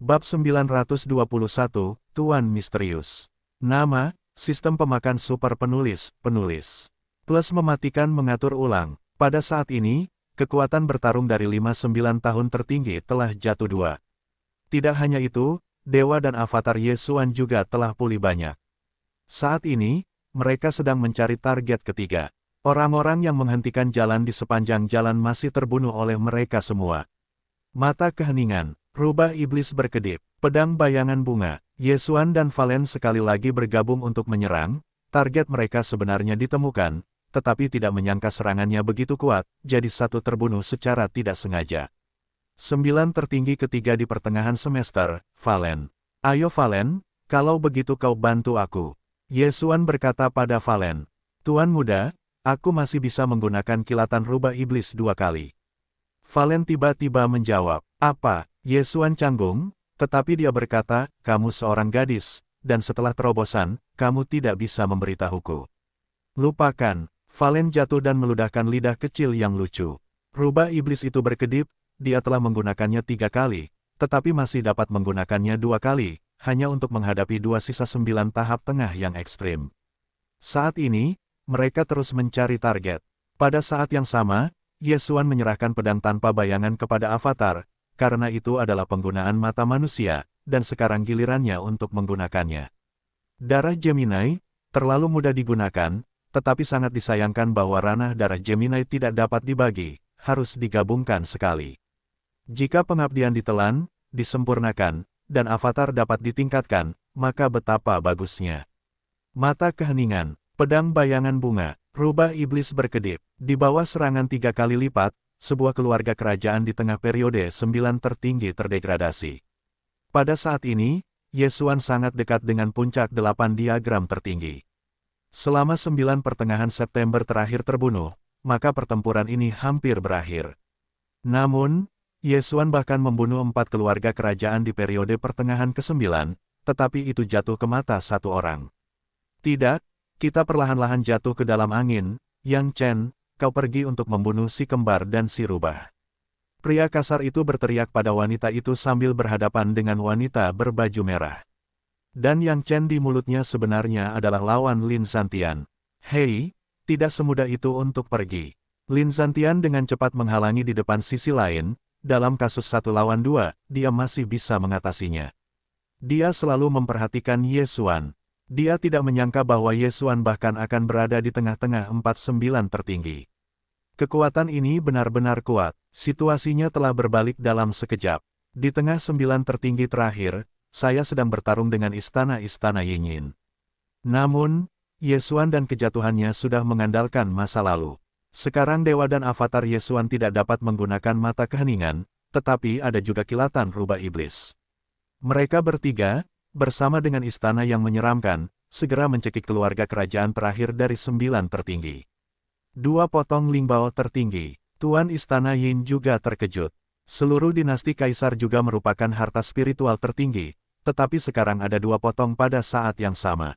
Bab 921, Tuan Misterius. Nama, Sistem Pemakan Super Penulis. Plus mematikan mengatur ulang. Pada saat ini, kekuatan bertarung dari 5-9 tahun tertinggi telah jatuh 2. Tidak hanya itu, Dewa dan Avatar Yesuan juga telah pulih banyak. Saat ini, mereka sedang mencari target ketiga. Orang-orang yang menghentikan jalan di sepanjang jalan masih terbunuh oleh mereka semua. Mata keheningan, rubah iblis berkedip, pedang bayangan bunga. Yesuan dan Valen sekali lagi bergabung untuk menyerang. Target mereka sebenarnya ditemukan, tetapi tidak menyangka serangannya begitu kuat, jadi satu terbunuh secara tidak sengaja. 9 tertinggi ketiga di pertengahan semester, Valen. Ayo Valen, kalau begitu kau bantu aku. Yesuan berkata pada Valen. Tuan muda, aku masih bisa menggunakan kilatan rubah iblis 2 kali. Valen tiba-tiba menjawab, apa? Yesuan canggung, tetapi dia berkata, kamu seorang gadis, dan setelah terobosan, kamu tidak bisa memberitahuku. Lupakan. Valen jatuh dan meludahkan lidah kecil yang lucu. Rubah iblis itu berkedip, dia telah menggunakannya 3 kali, tetapi masih dapat menggunakannya 2 kali, hanya untuk menghadapi 2 sisa 9 tahap tengah yang ekstrim. Saat ini, mereka terus mencari target. Pada saat yang sama, Yesuan menyerahkan pedang tanpa bayangan kepada Avatar, karena itu adalah penggunaan mata manusia, dan sekarang gilirannya untuk menggunakannya. Darah Gemini, terlalu mudah digunakan, tetapi sangat disayangkan bahwa ranah darah Gemini tidak dapat dibagi, harus digabungkan sekali. Jika pengabdian ditelan, disempurnakan, dan Avatar dapat ditingkatkan, maka betapa bagusnya. Mata keheningan, pedang bayangan bunga, rubah iblis berkedip, di bawah serangan 3 kali lipat, sebuah keluarga kerajaan di tengah periode 9 tertinggi terdegradasi. Pada saat ini, Yesuan sangat dekat dengan puncak 8 diagram tertinggi. Selama 9 pertengahan September terakhir terbunuh, maka pertempuran ini hampir berakhir. Namun, Yesuan bahkan membunuh 4 keluarga kerajaan di periode pertengahan ke-9, tetapi itu jatuh ke mata 1 orang. Tidak, kita perlahan-lahan jatuh ke dalam angin. Yang Chen, kau pergi untuk membunuh si kembar dan si rubah. Pria kasar itu berteriak pada wanita itu sambil berhadapan dengan wanita berbaju merah. Dan Yang Chen di mulutnya sebenarnya adalah lawan Lin Xantian. Hei, tidak semudah itu untuk pergi. Lin Xantian dengan cepat menghalangi di depan sisi lain, dalam kasus 1 lawan 2, dia masih bisa mengatasinya. Dia selalu memperhatikan Yesuan. Dia tidak menyangka bahwa Yesuan bahkan akan berada di tengah-tengah 49 tertinggi. Kekuatan ini benar-benar kuat, situasinya telah berbalik dalam sekejap. Di tengah 9 tertinggi terakhir, saya sedang bertarung dengan istana-istana Yinyin. Namun, Yesuan dan kejatuhannya sudah mengandalkan masa lalu. Sekarang Dewa dan Avatar Yesuan tidak dapat menggunakan mata keheningan, tetapi ada juga kilatan rubah iblis. Mereka bertiga, bersama dengan istana yang menyeramkan, segera mencekik keluarga kerajaan terakhir dari 9 tertinggi. 2 potong Lingbao tertinggi, Tuan Istana Yin juga terkejut. Seluruh dinasti kaisar juga merupakan harta spiritual tertinggi, tetapi sekarang ada 2 potong pada saat yang sama.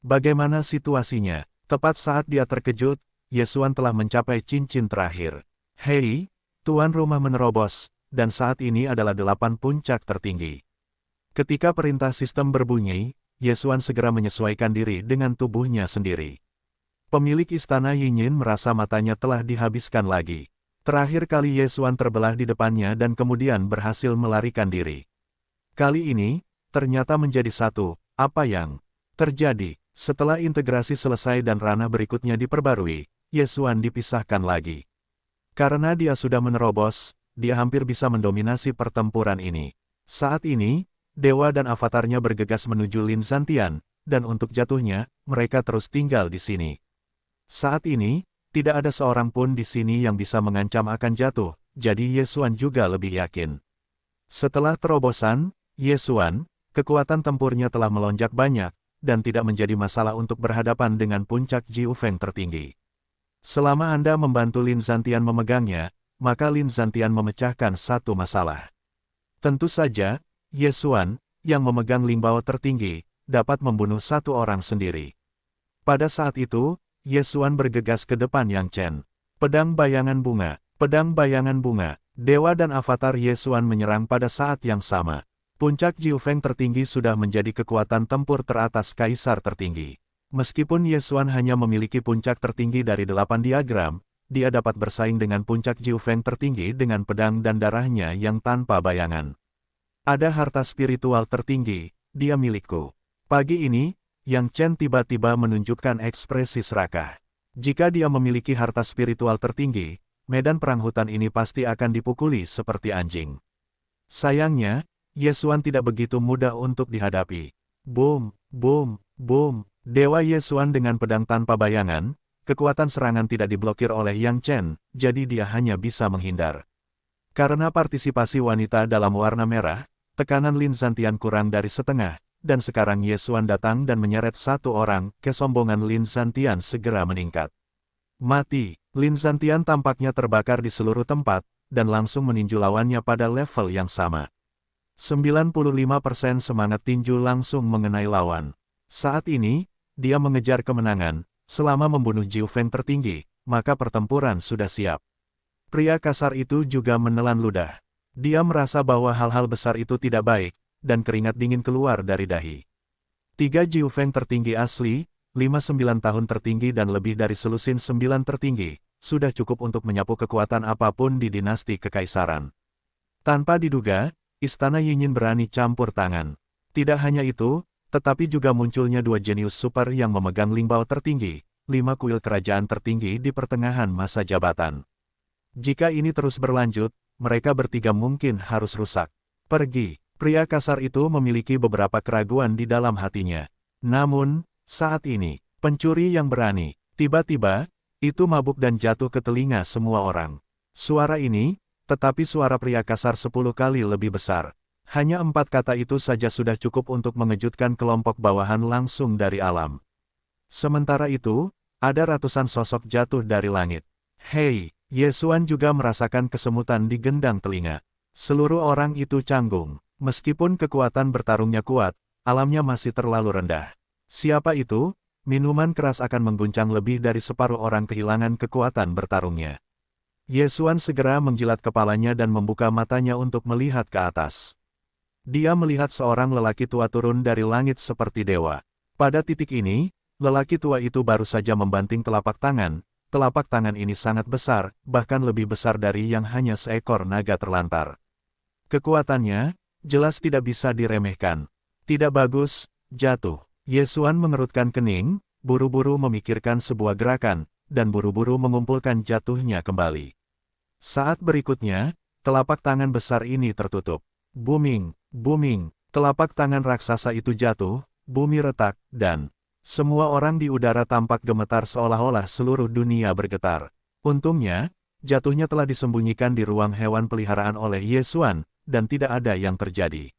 Bagaimana situasinya? Tepat saat dia terkejut, Yesuan telah mencapai cincin terakhir. Hei, tuan rumah menerobos, dan saat ini adalah 8 puncak tertinggi. Ketika perintah sistem berbunyi, Yesuan segera menyesuaikan diri dengan tubuhnya sendiri. Pemilik istana Yinyin merasa matanya telah dihabiskan lagi. Terakhir kali Yesuan terbelah di depannya dan kemudian berhasil melarikan diri. Kali ini, ternyata menjadi satu. Apa yang terjadi? Setelah integrasi selesai dan ranah berikutnya diperbarui, Yesuan dipisahkan lagi. Karena dia sudah menerobos, dia hampir bisa mendominasi pertempuran ini. Saat ini, Dewa dan Avatarnya bergegas menuju Lin Xantian, dan untuk jatuhnya, mereka terus tinggal di sini. Saat ini, tidak ada seorang pun di sini yang bisa mengancam akan jatuh, jadi Yesuan juga lebih yakin. Setelah terobosan, Yesuan, kekuatan tempurnya telah melonjak banyak, dan tidak menjadi masalah untuk berhadapan dengan puncak Jiu Feng tertinggi. Selama Anda membantu Lin Xantian memegangnya, maka Lin Xantian memecahkan satu masalah. Tentu saja, Yesuan, yang memegang Lingbao tertinggi, dapat membunuh 1 orang sendiri. Pada saat itu, Yesuan bergegas ke depan Yang Chen. Pedang bayangan bunga, Dewa dan Avatar Yesuan menyerang pada saat yang sama. Puncak Jiufeng tertinggi sudah menjadi kekuatan tempur teratas kaisar tertinggi. Meskipun Ye Xuan hanya memiliki puncak tertinggi dari 8 diagram, dia dapat bersaing dengan puncak Jiufeng tertinggi dengan pedang dan darahnya yang tanpa bayangan. Ada harta spiritual tertinggi, dia milikku. Pagi ini, Yang Chen tiba-tiba menunjukkan ekspresi serakah. Jika dia memiliki harta spiritual tertinggi, medan perang hutan ini pasti akan dipukuli seperti anjing. Sayangnya, Ye Xuan tidak begitu mudah untuk dihadapi. Boom, boom, boom. Dewa Ye Xuan dengan pedang tanpa bayangan, kekuatan serangan tidak diblokir oleh Yang Chen, jadi dia hanya bisa menghindar. Karena partisipasi wanita dalam warna merah, tekanan Lin Xantian kurang dari setengah, dan sekarang Ye Xuan datang dan menyeret satu orang, kesombongan Lin Xantian segera meningkat. Mati, Lin Xantian tampaknya terbakar di seluruh tempat, dan langsung meninju lawannya pada level yang sama. 95% semangat tinju langsung mengenai lawan. Saat ini, dia mengejar kemenangan, selama membunuh Jiufeng tertinggi, maka pertempuran sudah siap. Pria kasar itu juga menelan ludah. Dia merasa bahwa hal-hal besar itu tidak baik, dan keringat dingin keluar dari dahi. 3 Jiufeng tertinggi asli, 59 tahun tertinggi dan lebih dari selusin 9 tertinggi, sudah cukup untuk menyapu kekuatan apapun di dinasti kekaisaran. Tanpa diduga, Istana Yinyin berani campur tangan. Tidak hanya itu, tetapi juga munculnya 2 jenius super yang memegang Lingbao tertinggi, 5 kuil kerajaan tertinggi di pertengahan masa jabatan. Jika ini terus berlanjut, mereka bertiga mungkin harus rusak. Pergi. Pria kasar itu memiliki beberapa keraguan di dalam hatinya. Namun, saat ini, pencuri yang berani, tiba-tiba, itu mabuk dan jatuh ke telinga semua orang. Suara ini, tetapi suara pria kasar 10 kali lebih besar. Hanya 4 kata itu saja sudah cukup untuk mengejutkan kelompok bawahan langsung dari alam. Sementara itu, ada ratusan sosok jatuh dari langit. Hei, Ye Xuan juga merasakan kesemutan di gendang telinga. Seluruh orang itu canggung. Meskipun kekuatan bertarungnya kuat, alamnya masih terlalu rendah. Siapa itu? Minuman keras akan mengguncang lebih dari separuh orang kehilangan kekuatan bertarungnya. Ye Xuan segera menjilat kepalanya dan membuka matanya untuk melihat ke atas. Dia melihat seorang lelaki tua turun dari langit seperti dewa. Pada titik ini, lelaki tua itu baru saja membanting telapak tangan. Telapak tangan ini sangat besar, bahkan lebih besar dari yang hanya seekor naga terlantar. Kekuatannya, jelas tidak bisa diremehkan. Tidak bagus, jatuh. Ye Xuan mengerutkan kening, buru-buru memikirkan sebuah gerakan, dan buru-buru mengumpulkan jatuhnya kembali. Saat berikutnya, telapak tangan besar ini tertutup. Booming, booming, telapak tangan raksasa itu jatuh, bumi retak, dan semua orang di udara tampak gemetar seolah-olah seluruh dunia bergetar. Untungnya, jatuhnya telah disembunyikan di ruang hewan peliharaan oleh Ye Xuan, dan tidak ada yang terjadi.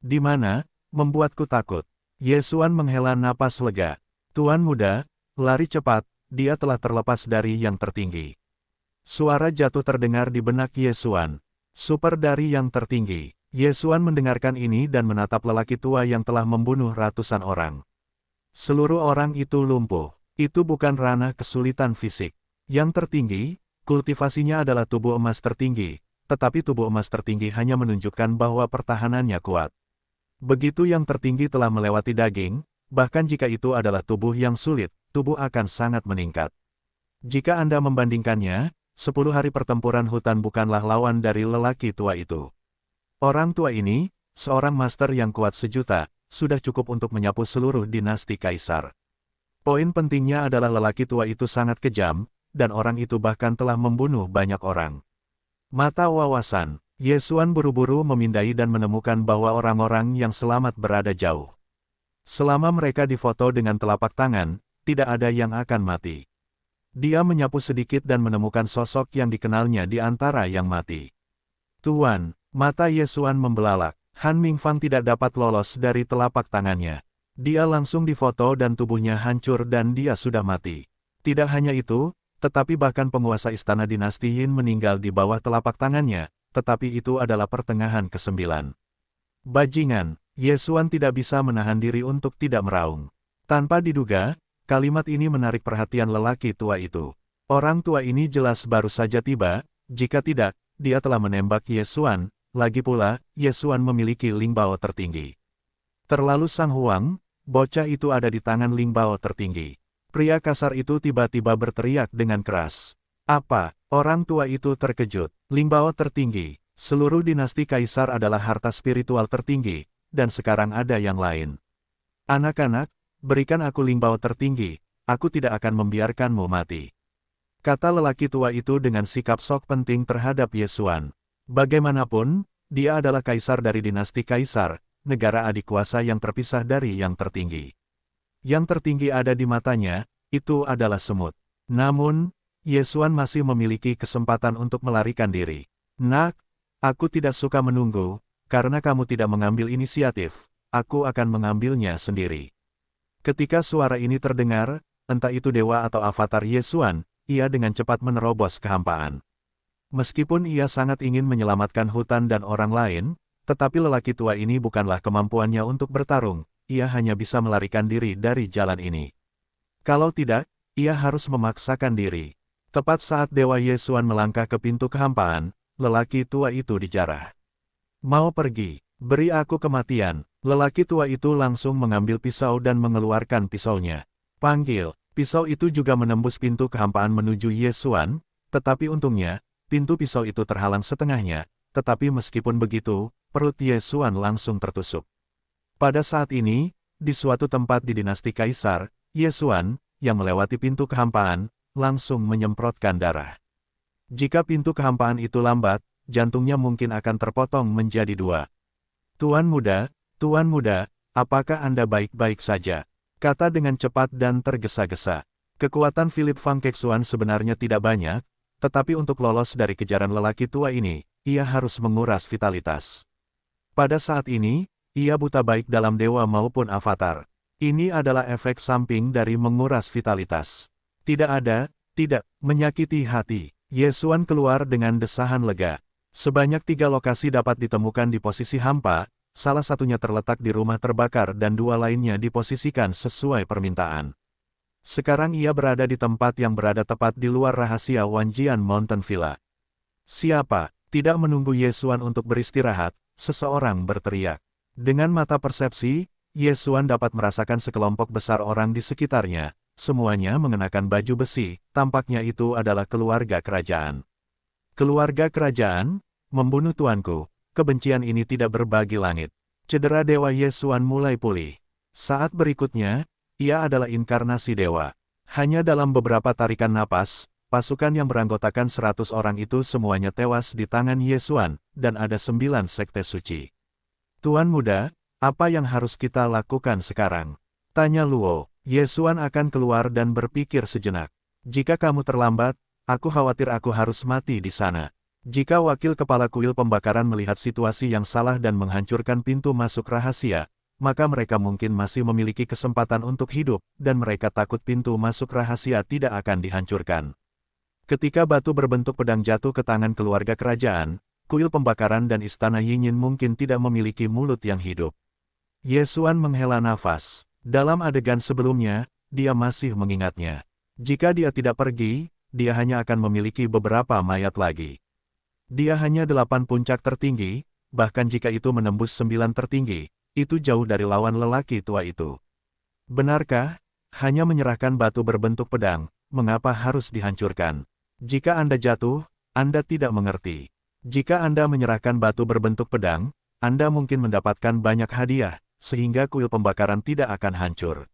Di mana, membuatku takut. Ye Xuan menghela napas lega. Tuan muda, lari cepat, dia telah terlepas dari yang tertinggi. Suara jatuh terdengar di benak Ye Xuan. Super dari yang tertinggi. Ye Xuan mendengarkan ini dan menatap lelaki tua yang telah membunuh ratusan orang. Seluruh orang itu lumpuh. Itu bukan ranah kesulitan fisik. Yang tertinggi, kultivasinya adalah tubuh emas tertinggi, tetapi tubuh emas tertinggi hanya menunjukkan bahwa pertahanannya kuat. Begitu yang tertinggi telah melewati daging, bahkan jika itu adalah tubuh yang sulit, tubuh akan sangat meningkat. Jika Anda membandingkannya, 10 hari pertempuran hutan bukanlah lawan dari lelaki tua itu. Orang tua ini, seorang master yang kuat sejuta, sudah cukup untuk menyapu seluruh dinasti kaisar. Poin pentingnya adalah lelaki tua itu sangat kejam, dan orang itu bahkan telah membunuh banyak orang. Mata wawasan, Ye Xuan buru-buru memindai dan menemukan bahwa orang-orang yang selamat berada jauh. Selama mereka difoto dengan telapak tangan, tidak ada yang akan mati. Dia menyapu sedikit dan menemukan sosok yang dikenalnya di antara yang mati. Tuan, mata Ye Xuan membelalak. Han Mingfang tidak dapat lolos dari telapak tangannya. Dia langsung difoto dan tubuhnya hancur dan dia sudah mati. Tidak hanya itu, tetapi bahkan penguasa istana dinasti Yin meninggal di bawah telapak tangannya, tetapi itu adalah pertengahan ke-9. Bajingan, Ye Xuan tidak bisa menahan diri untuk tidak meraung. Tanpa diduga, kalimat ini menarik perhatian lelaki tua itu. Orang tua ini jelas baru saja tiba, jika tidak, dia telah menembak Ye Xuan, lagi pula, Ye Xuan memiliki Lingbao tertinggi. Terlalu Sang Huang, bocah itu ada di tangan Lingbao tertinggi. Pria kasar itu tiba-tiba berteriak dengan keras. Apa? Orang tua itu terkejut. Lingbao tertinggi, seluruh dinasti kaisar adalah harta spiritual tertinggi, dan sekarang ada yang lain. Anak-anak, berikan aku Lingbao tertinggi, aku tidak akan membiarkanmu mati. Kata lelaki tua itu dengan sikap sok penting terhadap Ye Xuan. Bagaimanapun, dia adalah kaisar dari dinasti kaisar, negara adik kuasa yang terpisah dari yang tertinggi. Yang tertinggi ada di matanya, itu adalah semut. Namun, Ye Xuan masih memiliki kesempatan untuk melarikan diri. Nak, aku tidak suka menunggu, karena kamu tidak mengambil inisiatif, aku akan mengambilnya sendiri. Ketika suara ini terdengar, entah itu dewa atau avatar Ye Xuan, ia dengan cepat menerobos kehampaan. Meskipun ia sangat ingin menyelamatkan hutan dan orang lain, tetapi lelaki tua ini bukanlah kemampuannya untuk bertarung, ia hanya bisa melarikan diri dari jalan ini. Kalau tidak, ia harus memaksakan diri. Tepat saat Dewa Ye Xuan melangkah ke pintu kehampaan, lelaki tua itu dijarah. Mau pergi, beri aku kematian. Lelaki tua itu langsung mengambil pisau dan mengeluarkan pisaunya. Panggil, pisau itu juga menembus pintu kehampaan menuju Ye Xuan, tetapi untungnya, pintu pisau itu terhalang setengahnya, tetapi meskipun begitu, perut Ye Xuan langsung tertusuk. Pada saat ini, di suatu tempat di dinasti kaisar, Ye Xuan, yang melewati pintu kehampaan, langsung menyemprotkan darah. Jika pintu kehampaan itu lambat, jantungnya mungkin akan terpotong menjadi dua. Tuan muda, apakah Anda baik-baik saja? Kata dengan cepat dan tergesa-gesa. Kekuatan Philip Fang Kexuan sebenarnya tidak banyak, tetapi untuk lolos dari kejaran lelaki tua ini, ia harus menguras vitalitas. Pada saat ini, ia buta baik dalam dewa maupun avatar. Ini adalah efek samping dari menguras vitalitas. Tidak, menyakiti hati. Ye Xuan keluar dengan desahan lega. Sebanyak 3 lokasi dapat ditemukan di posisi hampa, salah satunya terletak di rumah terbakar dan 2 lainnya diposisikan sesuai permintaan. Sekarang ia berada di tempat yang berada tepat di luar rahasia Wanjian Mountain Villa. Siapa? Tidak menunggu Ye Xuan untuk beristirahat, seseorang berteriak. Dengan mata persepsi, Ye Xuan dapat merasakan sekelompok besar orang di sekitarnya. Semuanya mengenakan baju besi, tampaknya itu adalah keluarga kerajaan. Keluarga kerajaan, membunuh tuanku, kebencian ini tidak berbagi langit. Cedera Dewa Ye Xuan mulai pulih. Saat berikutnya, ia adalah inkarnasi dewa. Hanya dalam beberapa tarikan napas, pasukan yang beranggotakan 100 orang itu semuanya tewas di tangan Ye Xuan, dan ada 9 sekte suci. Tuan muda, apa yang harus kita lakukan sekarang? Tanya Luo. Ye Xuan akan keluar dan berpikir sejenak. Jika kamu terlambat, aku khawatir aku harus mati di sana. Jika wakil kepala kuil pembakaran melihat situasi yang salah dan menghancurkan pintu masuk rahasia, maka mereka mungkin masih memiliki kesempatan untuk hidup, dan mereka takut pintu masuk rahasia tidak akan dihancurkan. Ketika batu berbentuk pedang jatuh ke tangan keluarga kerajaan, kuil pembakaran dan istana Yinyin mungkin tidak memiliki mulut yang hidup. Ye Xuan menghela nafas. Dalam adegan sebelumnya, dia masih mengingatnya. Jika dia tidak pergi, dia hanya akan memiliki beberapa mayat lagi. Dia hanya 8 puncak tertinggi, bahkan jika itu menembus 9 tertinggi, itu jauh dari lawan lelaki tua itu. Benarkah, hanya menyerahkan batu berbentuk pedang, mengapa harus dihancurkan? Jika Anda jatuh, Anda tidak mengerti. Jika Anda menyerahkan batu berbentuk pedang, Anda mungkin mendapatkan banyak hadiah, sehingga kuil pembakaran tidak akan hancur.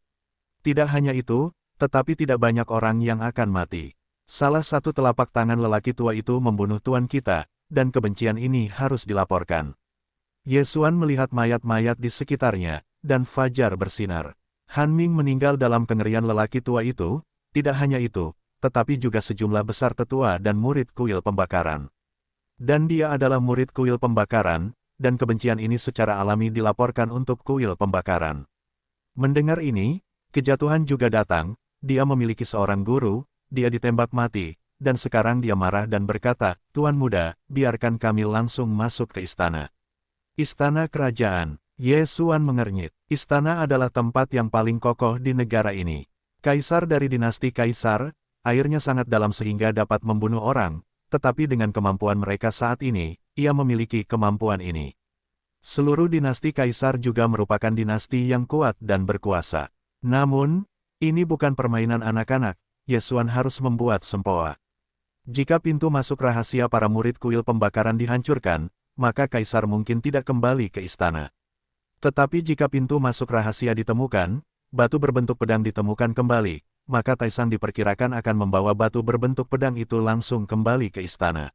Tidak hanya itu, tetapi tidak banyak orang yang akan mati. Salah satu telapak tangan lelaki tua itu membunuh tuan kita, dan kebencian ini harus dilaporkan. Ye Xuan melihat mayat-mayat di sekitarnya, dan fajar bersinar. Han Ming meninggal dalam kengerian lelaki tua itu, tidak hanya itu, tetapi juga sejumlah besar tetua dan murid kuil pembakaran. Dan dia adalah murid kuil pembakaran, dan kebencian ini secara alami dilaporkan untuk kuil pembakaran. Mendengar ini, kejatuhan juga datang, dia memiliki seorang guru, dia ditembak mati, dan sekarang dia marah dan berkata, Tuan muda, biarkan kami langsung masuk ke istana. Istana kerajaan. Ye Xuan mengernyit. Istana adalah tempat yang paling kokoh di negara ini. Kaisar dari dinasti kaisar, airnya sangat dalam sehingga dapat membunuh orang, tetapi dengan kemampuan mereka saat ini, ia memiliki kemampuan ini. Seluruh dinasti kaisar juga merupakan dinasti yang kuat dan berkuasa. Namun, ini bukan permainan anak-anak, Ye Xuan harus membuat sempoa. Jika pintu masuk rahasia para murid kuil pembakaran dihancurkan, maka kaisar mungkin tidak kembali ke istana. Tetapi jika pintu masuk rahasia ditemukan, batu berbentuk pedang ditemukan kembali, maka Taisang diperkirakan akan membawa batu berbentuk pedang itu langsung kembali ke istana.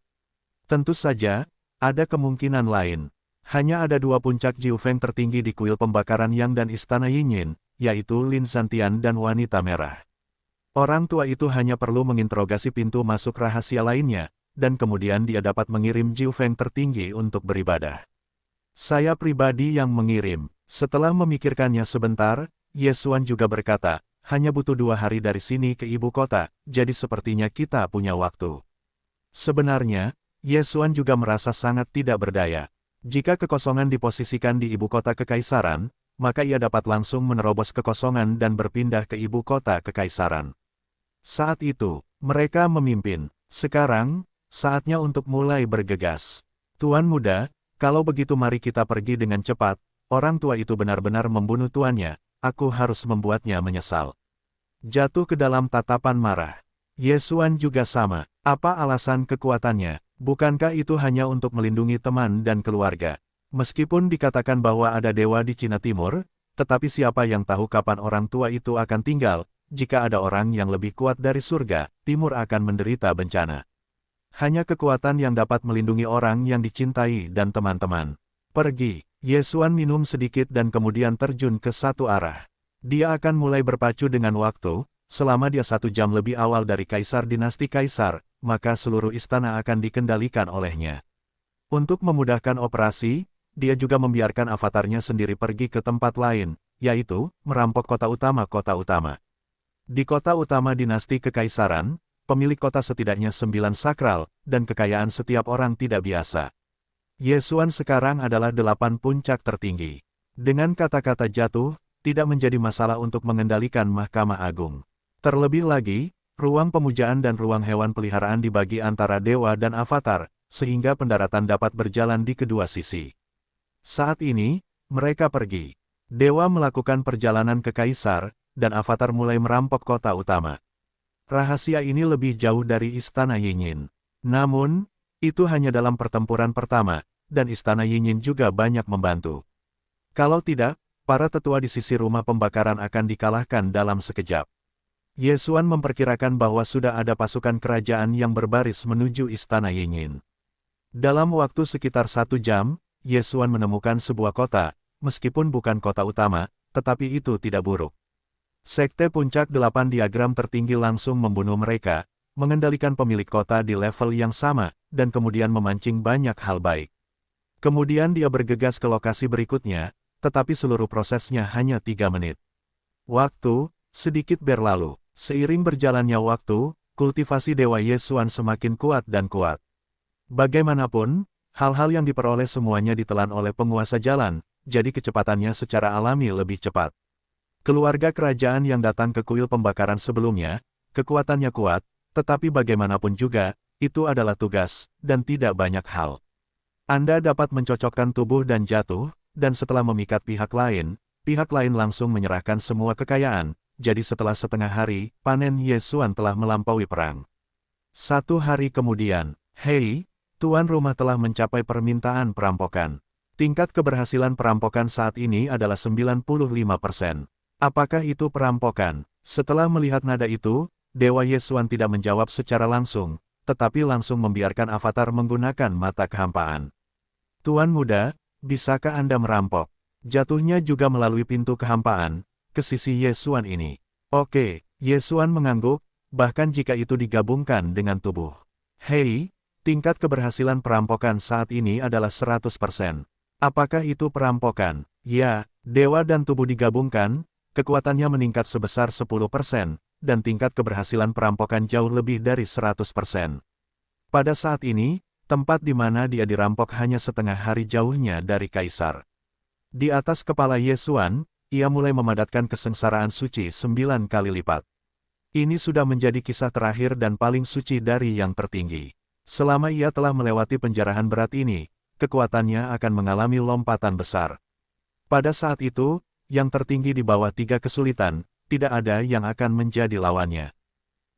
Tentu saja, ada kemungkinan lain. Hanya ada dua puncak Jiu Feng tertinggi di kuil pembakaran Yang dan istana Yinyin, yaitu Lin Santian dan Wanita Merah. Orang tua itu hanya perlu menginterogasi pintu masuk rahasia lainnya, dan kemudian dia dapat mengirim Jiu Feng tertinggi untuk beribadah. Saya pribadi yang mengirim. Setelah memikirkannya sebentar, Ye Xuan juga berkata, hanya butuh 2 hari dari sini ke ibu kota, jadi sepertinya kita punya waktu. Sebenarnya, Ye Xuan juga merasa sangat tidak berdaya. Jika kekosongan diposisikan di ibu kota kekaisaran, maka ia dapat langsung menerobos kekosongan dan berpindah ke ibu kota kekaisaran. Saat itu, mereka memimpin. Sekarang, saatnya untuk mulai bergegas. Tuan muda, kalau begitu mari kita pergi dengan cepat. Orang tua itu benar-benar membunuh tuannya, aku harus membuatnya menyesal. Jatuh ke dalam tatapan marah. Ye Xuan juga sama. Apa alasan kekuatannya? Bukankah itu hanya untuk melindungi teman dan keluarga? Meskipun dikatakan bahwa ada dewa di Cina Timur, tetapi siapa yang tahu kapan orang tua itu akan tinggal? Jika ada orang yang lebih kuat dari surga, Timur akan menderita bencana. Hanya kekuatan yang dapat melindungi orang yang dicintai dan teman-teman. Pergi. Ye Xuan minum sedikit dan kemudian terjun ke satu arah. Dia akan mulai berpacu dengan waktu. Selama dia 1 jam lebih awal dari kaisar dinasti kaisar, maka seluruh istana akan dikendalikan olehnya. Untuk memudahkan operasi, dia juga membiarkan avatarnya sendiri pergi ke tempat lain, yaitu merampok kota utama. Di kota utama dinasti kekaisaran, pemilik kota setidaknya 9 sakral, dan kekayaan setiap orang tidak biasa. Ye Xuan sekarang adalah 8 puncak tertinggi. Dengan kata-kata jatuh, tidak menjadi masalah untuk mengendalikan Mahkamah Agung. Terlebih lagi, ruang pemujaan dan ruang hewan peliharaan dibagi antara dewa dan avatar, sehingga pendaratan dapat berjalan di kedua sisi. Saat ini, mereka pergi. Dewa melakukan perjalanan ke kaisar, dan avatar mulai merampok kota utama. Rahasia ini lebih jauh dari istana Yinyin. Namun, itu hanya dalam pertempuran pertama, dan istana Yinyin juga banyak membantu. Kalau tidak, para tetua di sisi rumah pembakaran akan dikalahkan dalam sekejap. Ye Xuan memperkirakan bahwa sudah ada pasukan kerajaan yang berbaris menuju istana Yinyin. Dalam waktu sekitar 1 jam, Ye Xuan menemukan sebuah kota, meskipun bukan kota utama, tetapi itu tidak buruk. Sekte Puncak 8 diagram tertinggi langsung membunuh mereka, mengendalikan pemilik kota di level yang sama, dan kemudian memancing banyak hal baik. Kemudian dia bergegas ke lokasi berikutnya, tetapi seluruh prosesnya hanya 3 menit. Waktu sedikit berlalu. Seiring berjalannya waktu, kultivasi Dewa Ye Xuan semakin kuat dan kuat. Bagaimanapun, hal-hal yang diperoleh semuanya ditelan oleh penguasa jalan, jadi kecepatannya secara alami lebih cepat. Keluarga kerajaan yang datang ke kuil pembakaran sebelumnya, kekuatannya kuat, tetapi bagaimanapun juga, itu adalah tugas, dan tidak banyak hal. Anda dapat mencocokkan tubuh dan jatuh, dan setelah memikat pihak lain langsung menyerahkan semua kekayaan. Jadi setelah setengah hari, panen Ye Xuan telah melampaui perang. 1 hari kemudian, hei, tuan rumah telah mencapai permintaan perampokan. Tingkat keberhasilan perampokan saat ini adalah 95%. Apakah itu perampokan? Setelah melihat nada itu, Dewa Ye Xuan tidak menjawab secara langsung, tetapi langsung membiarkan avatar menggunakan mata kehampaan. Tuan muda, bisakah Anda merampok? Jatuhnya juga melalui pintu kehampaan, ke sisi Ye Xuan ini. Oke, Ye Xuan mengangguk, bahkan jika itu digabungkan dengan tubuh. Hei, tingkat keberhasilan perampokan saat ini adalah 100%. Apakah itu perampokan? Ya, dewa dan tubuh digabungkan, kekuatannya meningkat sebesar 10%, dan tingkat keberhasilan perampokan jauh lebih dari 100%. Pada saat ini, tempat di mana dia dirampok hanya setengah hari jauhnya dari kaisar. Di atas kepala Ye Xuan, ia mulai memadatkan kesengsaraan suci 9 kali lipat. Ini sudah menjadi kisah terakhir dan paling suci dari yang tertinggi. Selama ia telah melewati penjarahan berat ini, kekuatannya akan mengalami lompatan besar. Pada saat itu, yang tertinggi di bawah 3 kesulitan, tidak ada yang akan menjadi lawannya.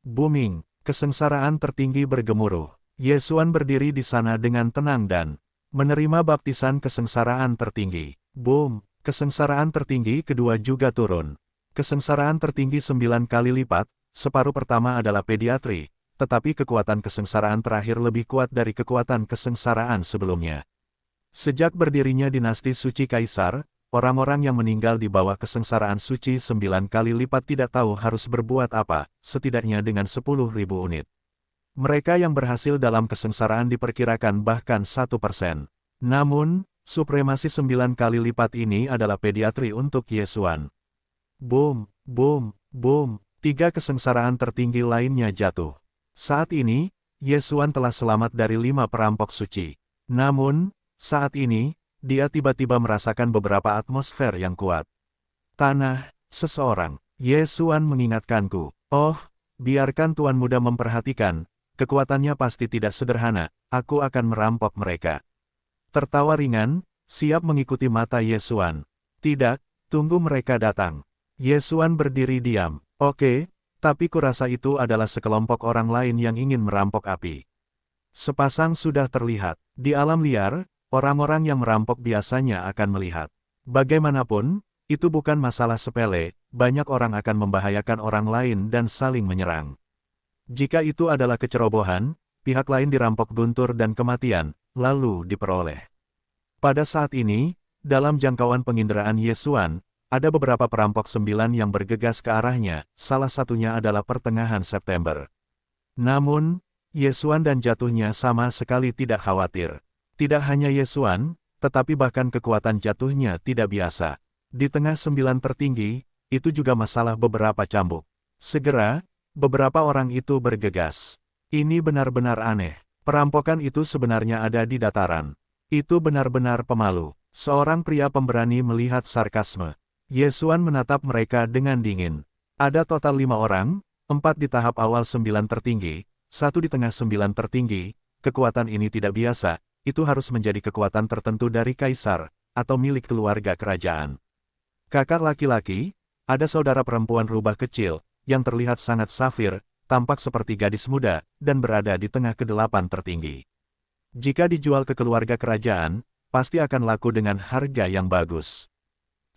Booming, kesengsaraan tertinggi bergemuruh. Yesuan berdiri di sana dengan tenang dan menerima baptisan kesengsaraan tertinggi. Boom, kesengsaraan tertinggi kedua juga turun. Kesengsaraan tertinggi 9 kali lipat, separuh pertama adalah pediatri, tetapi kekuatan kesengsaraan terakhir lebih kuat dari kekuatan kesengsaraan sebelumnya. Sejak berdirinya dinasti suci Kaisar, orang-orang yang meninggal di bawah kesengsaraan suci 9 kali lipat tidak tahu harus berbuat apa, setidaknya dengan 10.000 unit. Mereka yang berhasil dalam kesengsaraan diperkirakan bahkan 1%. Namun, supremasi 9 kali lipat ini adalah pediatri untuk Yesuan. Boom, boom, boom, 3 kesengsaraan tertinggi lainnya jatuh. Saat ini, Yesuan telah selamat dari 5 perampok suci. Namun, saat ini, dia tiba-tiba merasakan beberapa atmosfer yang kuat. Tanah, seseorang. Yesuan mengingatkanku. Oh, biarkan Tuan Muda memperhatikan, kekuatannya pasti tidak sederhana, aku akan merampok mereka. Tertawa ringan, siap mengikuti mata Yesuan. Tidak, tunggu mereka datang. Yesuan berdiri diam. Oke, tapi kurasa itu adalah sekelompok orang lain yang ingin merampok api. Sepasang sudah terlihat. Di alam liar, orang-orang yang merampok biasanya akan melihat. Bagaimanapun, itu bukan masalah sepele, banyak orang akan membahayakan orang lain dan saling menyerang. Jika itu adalah kecerobohan, pihak lain dirampok guntur dan kematian, lalu diperoleh. Pada saat ini, dalam jangkauan penginderaan Yesuan, ada beberapa perampok 9 yang bergegas ke arahnya, salah satunya adalah pertengahan September. Namun, Yesuan dan jatuhnya sama sekali tidak khawatir. Tidak hanya Yesuan, tetapi bahkan kekuatan jatuhnya tidak biasa. Di tengah 9 tertinggi, itu juga masalah beberapa cambuk. Segera, beberapa orang itu bergegas. Ini benar-benar aneh. Perampokan itu sebenarnya ada di dataran. Itu benar-benar pemalu. Seorang pria pemberani melihat sarkasme. Yesuan menatap mereka dengan dingin. Ada total 5 orang, 4 di tahap awal 9 tertinggi, 1 di tengah 9 tertinggi. Kekuatan ini tidak biasa, itu harus menjadi kekuatan tertentu dari kaisar, atau milik keluarga kerajaan. Kakak laki-laki, ada saudara perempuan rubah kecil, yang terlihat sangat safir, tampak seperti gadis muda, dan berada di tengah ke-8 tertinggi. Jika dijual ke keluarga kerajaan, pasti akan laku dengan harga yang bagus.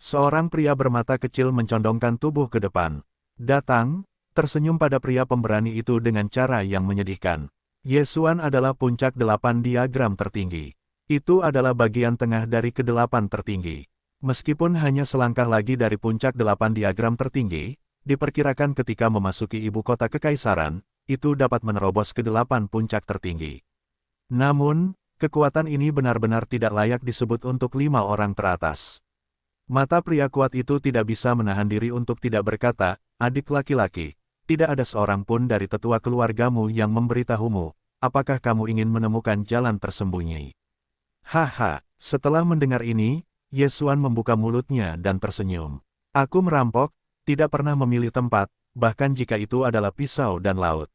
Seorang pria bermata kecil mencondongkan tubuh ke depan. Datang, tersenyum pada pria pemberani itu dengan cara yang menyedihkan. Yesuan adalah puncak 8 diagram tertinggi. Itu adalah bagian tengah dari ke-8 tertinggi. Meskipun hanya selangkah lagi dari puncak 8 diagram tertinggi, diperkirakan ketika memasuki ibu kota kekaisaran, itu dapat menerobos ke-8 puncak tertinggi. Namun, kekuatan ini benar-benar tidak layak disebut untuk 5 orang teratas. Mata pria kuat itu tidak bisa menahan diri untuk tidak berkata, adik laki-laki, tidak ada seorang pun dari tetua keluargamu yang memberitahumu, apakah kamu ingin menemukan jalan tersembunyi. Haha, setelah mendengar ini, Yesuan membuka mulutnya dan tersenyum. Aku merampok, tidak pernah memilih tempat, bahkan jika itu adalah pisau dan laut.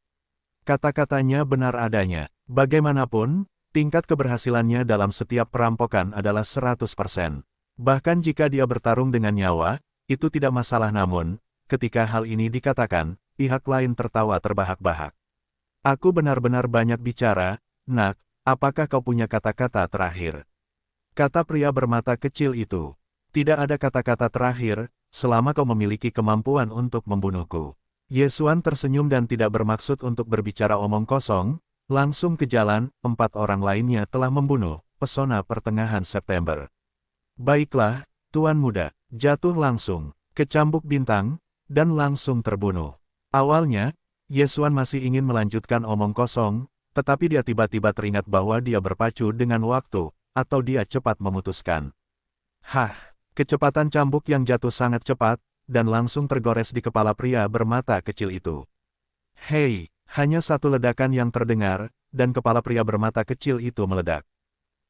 Kata-katanya benar adanya, bagaimanapun, tingkat keberhasilannya dalam setiap perampokan adalah 100%. Bahkan jika dia bertarung dengan nyawa, itu tidak masalah namun, ketika hal ini dikatakan, pihak lain tertawa terbahak-bahak. Aku benar-benar banyak bicara, nak, apakah kau punya kata-kata terakhir? Kata pria bermata kecil itu. Tidak ada kata-kata terakhir, selama kau memiliki kemampuan untuk membunuhku. Yesuan tersenyum dan tidak bermaksud untuk berbicara omong kosong, langsung ke jalan, 4 orang lainnya telah membunuh, pesona pertengahan September. Baiklah, Tuan Muda, jatuh langsung, ke cambuk bintang, dan langsung terbunuh. Awalnya, Yesuan masih ingin melanjutkan omong kosong, tetapi dia tiba-tiba teringat bahwa dia berpacu dengan waktu, atau dia cepat memutuskan. Hah, kecepatan cambuk yang jatuh sangat cepat, dan langsung tergores di kepala pria bermata kecil itu. Hei, hanya satu ledakan yang terdengar, dan kepala pria bermata kecil itu meledak.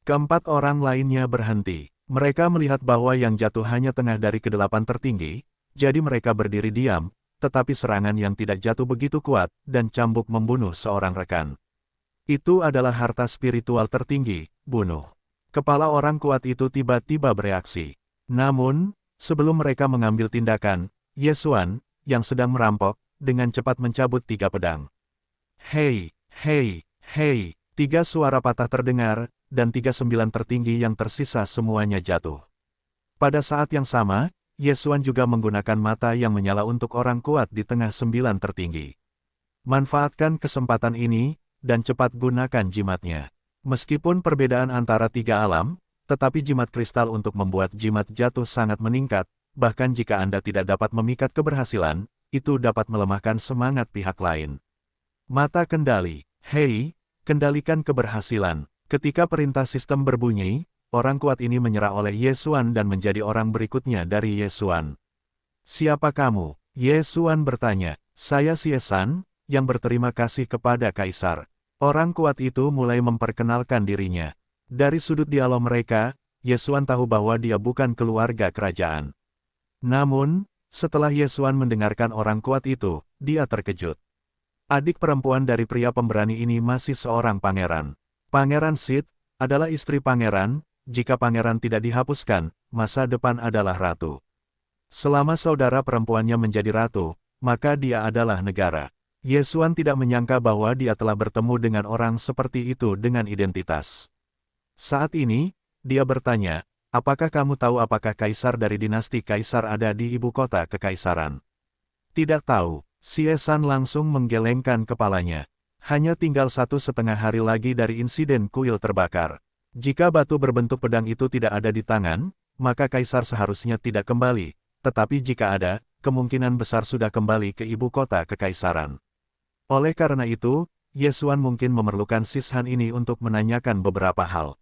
Keempat orang lainnya berhenti. Mereka melihat bahwa yang jatuh hanya tengah dari ke-8 tertinggi, jadi mereka berdiri diam, tetapi serangan yang tidak jatuh begitu kuat, dan cambuk membunuh seorang rekan. Itu adalah harta spiritual tertinggi, bunuh. Kepala orang kuat itu tiba-tiba bereaksi. Namun, sebelum mereka mengambil tindakan, Yesuan, yang sedang merampok, dengan cepat mencabut 3 pedang. Hei, hei, hei, 3 suara patah terdengar, dan 39 tertinggi yang tersisa semuanya jatuh. Pada saat yang sama, Yesuan juga menggunakan mata yang menyala untuk orang kuat di tengah 9 tertinggi. Manfaatkan kesempatan ini, dan cepat gunakan jimatnya. Meskipun perbedaan antara 3 alam, tetapi jimat kristal untuk membuat jimat jatuh sangat meningkat, bahkan jika Anda tidak dapat memikat keberhasilan, itu dapat melemahkan semangat pihak lain. Mata kendali. Hei, kendalikan keberhasilan. Ketika perintah sistem berbunyi, orang kuat ini menyerah oleh Yesuan dan menjadi orang berikutnya dari Yesuan. Siapa kamu? Yesuan bertanya. Saya Siesan, yang berterima kasih kepada Kaisar. Orang kuat itu mulai memperkenalkan dirinya. Dari sudut dialog mereka, Yesuan tahu bahwa dia bukan keluarga kerajaan. Namun, setelah Yesuan mendengarkan orang kuat itu, dia terkejut. Adik perempuan dari pria pemberani ini masih seorang pangeran. Pangeran Sid adalah istri pangeran. Jika pangeran tidak dihapuskan, masa depan adalah ratu. Selama saudara perempuannya menjadi ratu, maka dia adalah negara. Yesuan tidak menyangka bahwa dia telah bertemu dengan orang seperti itu dengan identitas. Saat ini, dia bertanya, apakah kamu tahu apakah kaisar dari dinasti kaisar ada di ibu kota kekaisaran? Tidak tahu. Siesan langsung menggelengkan kepalanya. Hanya tinggal 1,5 hari lagi dari insiden kuil terbakar. Jika batu berbentuk pedang itu tidak ada di tangan, maka kaisar seharusnya tidak kembali. Tetapi jika ada, kemungkinan besar sudah kembali ke ibu kota kekaisaran. Oleh karena itu, Yesuan mungkin memerlukan Sishan ini untuk menanyakan beberapa hal.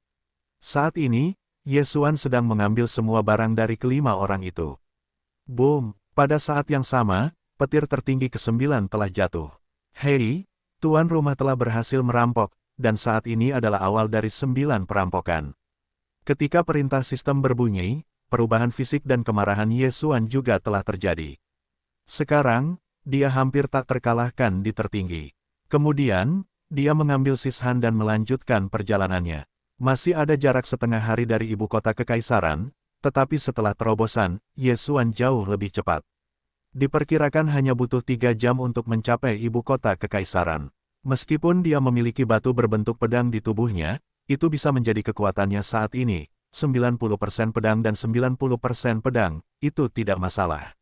Saat ini, Yesuan sedang mengambil semua barang dari kelima orang itu. Boom! Pada saat yang sama, petir tertinggi ke-9 telah jatuh. Hei, tuan rumah telah berhasil merampok, dan saat ini adalah awal dari 9 perampokan. Ketika perintah sistem berbunyi, perubahan fisik dan kemarahan Yesuan juga telah terjadi. Sekarang, dia hampir tak terkalahkan di tertinggi. Kemudian, dia mengambil Sishan dan melanjutkan perjalanannya. Masih ada jarak setengah hari dari ibu kota kekaisaran, tetapi setelah terobosan, Yesuan jauh lebih cepat. Diperkirakan hanya butuh 3 jam untuk mencapai ibu kota kekaisaran. Meskipun dia memiliki batu berbentuk pedang di tubuhnya, itu bisa menjadi kekuatannya saat ini. 90% pedang dan 90% pedang, itu tidak masalah.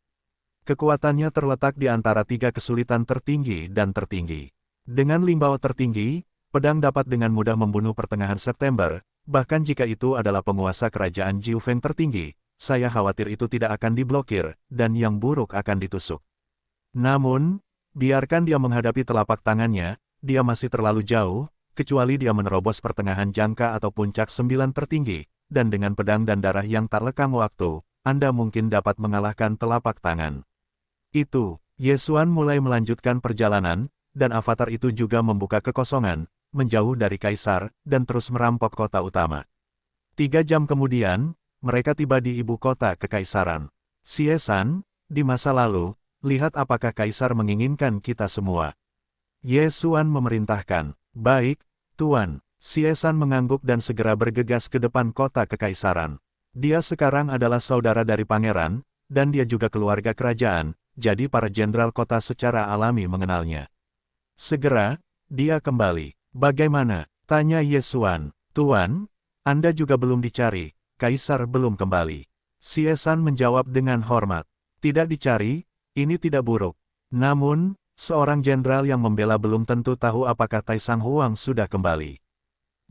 Kekuatannya terletak di antara 3 kesulitan tertinggi dan tertinggi. Dengan Lingbao tertinggi, pedang dapat dengan mudah membunuh pertengahan September, bahkan jika itu adalah penguasa kerajaan Jiufeng tertinggi, saya khawatir itu tidak akan diblokir, dan yang buruk akan ditusuk. Namun, biarkan dia menghadapi telapak tangannya, dia masih terlalu jauh, kecuali dia menerobos pertengahan jangka atau puncak 9 tertinggi, dan dengan pedang dan darah yang tak lekang waktu, Anda mungkin dapat mengalahkan telapak tangan. Itu, Yesuan mulai melanjutkan perjalanan, dan avatar itu juga membuka kekosongan, menjauh dari kaisar, dan terus merampok kota utama. 3 jam kemudian, mereka tiba di ibu kota kekaisaran. Siesan, di masa lalu, lihat apakah kaisar menginginkan kita semua. Yesuan memerintahkan, baik, tuan. Siesan mengangguk dan segera bergegas ke depan kota kekaisaran. Dia sekarang adalah saudara dari pangeran, dan dia juga keluarga kerajaan, jadi para jenderal kota secara alami mengenalnya. Segera, dia kembali. Bagaimana? Tanya Yesuan. Tuan, Anda juga belum dicari, kaisar belum kembali. Siesan menjawab dengan hormat. Tidak dicari, ini tidak buruk. Namun, seorang jenderal yang membela belum tentu tahu apakah Taisang Huang sudah kembali.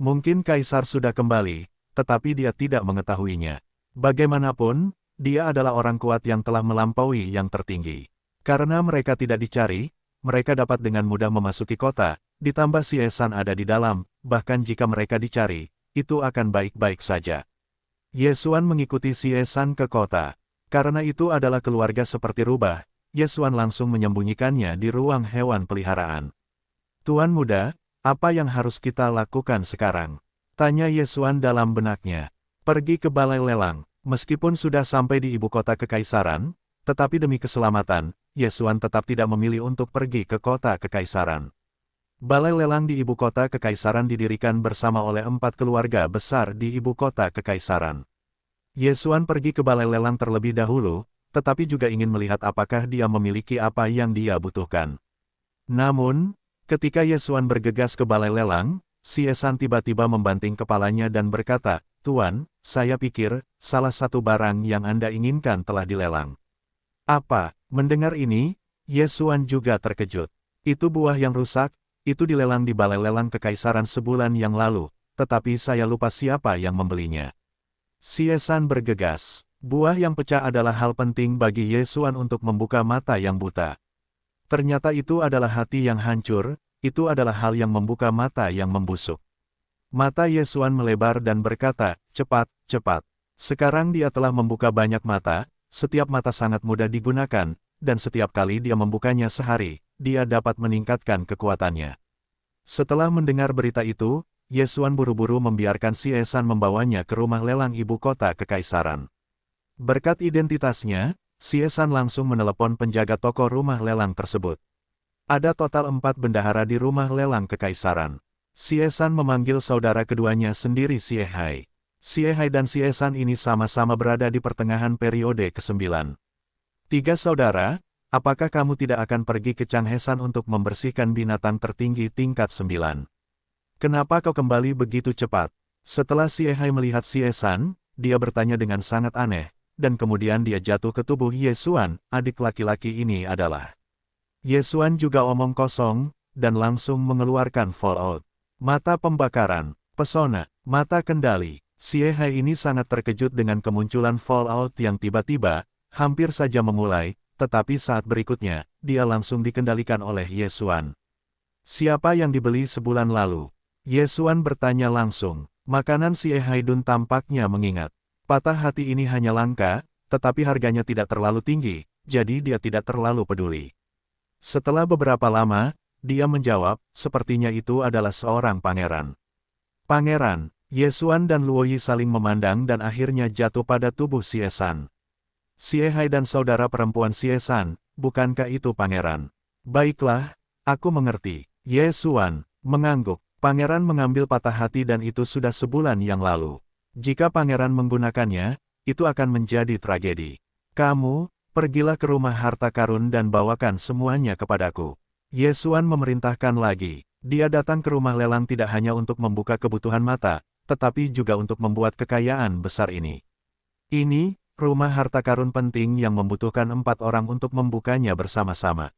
Mungkin kaisar sudah kembali, tetapi dia tidak mengetahuinya. Bagaimanapun, dia adalah orang kuat yang telah melampaui yang tertinggi. Karena mereka tidak dicari, mereka dapat dengan mudah memasuki kota, ditambah Siesan ada di dalam, bahkan jika mereka dicari, itu akan baik-baik saja. Yesuan mengikuti Siesan ke kota. Karena itu adalah keluarga seperti rubah, Yesuan langsung menyembunyikannya di ruang hewan peliharaan. Tuan muda, apa yang harus kita lakukan sekarang? Tanya Yesuan dalam benaknya. Pergi ke balai lelang. Meskipun sudah sampai di ibu kota kekaisaran, tetapi demi keselamatan, Yesuan tetap tidak memilih untuk pergi ke kota kekaisaran. Balai lelang di ibu kota kekaisaran didirikan bersama oleh 4 keluarga besar di ibu kota kekaisaran. Ye Xuan pergi ke balai lelang terlebih dahulu, tetapi juga ingin melihat apakah dia memiliki apa yang dia butuhkan. Namun, ketika Ye Xuan bergegas ke balai lelang, Xie San tiba-tiba membanting kepalanya dan berkata, "Tuan, saya pikir, salah satu barang yang Anda inginkan telah dilelang." "Apa?" Mendengar ini, Ye Xuan juga terkejut. "Itu buah yang rusak, itu dilelang di balai lelang kekaisaran sebulan yang lalu, tetapi saya lupa siapa yang membelinya." Xie San bergegas. Buah yang pecah adalah hal penting bagi Ye Xuan untuk membuka mata yang buta. Ternyata itu adalah hati yang hancur, itu adalah hal yang membuka mata yang membusuk. Mata Ye Xuan melebar dan berkata, "Cepat, cepat." Sekarang dia telah membuka banyak mata, setiap mata sangat mudah digunakan, dan setiap kali dia membukanya sehari, dia dapat meningkatkan kekuatannya. Setelah mendengar berita itu, Ye Xuan buru-buru membiarkan Xie San membawanya ke rumah lelang ibu kota kekaisaran. Berkat identitasnya, Xie San langsung menelepon penjaga toko rumah lelang tersebut. Ada total 4 bendahara di rumah lelang kekaisaran. Xie San memanggil saudara keduanya sendiri Xie Hai. Xie Hai dan Xie San ini sama-sama berada di pertengahan periode ke-9. "Tiga saudara, apakah kamu tidak akan pergi ke Changhesan untuk membersihkan binatang tertinggi tingkat 9? Kenapa kau kembali begitu cepat?" Setelah Xie Hai melihat Xie San, dia bertanya dengan sangat aneh, dan kemudian dia jatuh ke tubuh Ye Xuan, adik laki-laki ini adalah. Ye Xuan juga omong kosong, dan langsung mengeluarkan fallout. Mata pembakaran, pesona, mata kendali. Xie Hai ini sangat terkejut dengan kemunculan fallout yang tiba-tiba, hampir saja memulai, tetapi saat berikutnya, dia langsung dikendalikan oleh Ye Xuan. "Siapa yang dibeli sebulan lalu?" Ye Xuan bertanya langsung. Makanan Xie Haidun tampaknya mengingat. Patah hati ini hanya langka, tetapi harganya tidak terlalu tinggi, jadi dia tidak terlalu peduli. Setelah beberapa lama, dia menjawab, "Sepertinya itu adalah seorang pangeran." "Pangeran?" Ye Xuan dan Luo Yi saling memandang dan akhirnya jatuh pada tubuh Xie San. "Xie Hai dan saudara perempuan Xie San, bukankah itu pangeran?" "Baiklah, aku mengerti." Ye Xuan mengangguk. Pangeran mengambil patah hati dan itu sudah sebulan yang lalu. Jika pangeran menggunakannya, itu akan menjadi tragedi. "Kamu, pergilah ke rumah harta karun dan bawakan semuanya kepadaku." Ye Xuan memerintahkan lagi. Dia datang ke rumah lelang tidak hanya untuk membuka kebutuhan mata, tetapi juga untuk membuat kekayaan besar ini. Ini, rumah harta karun penting yang membutuhkan 4 orang untuk membukanya bersama-sama.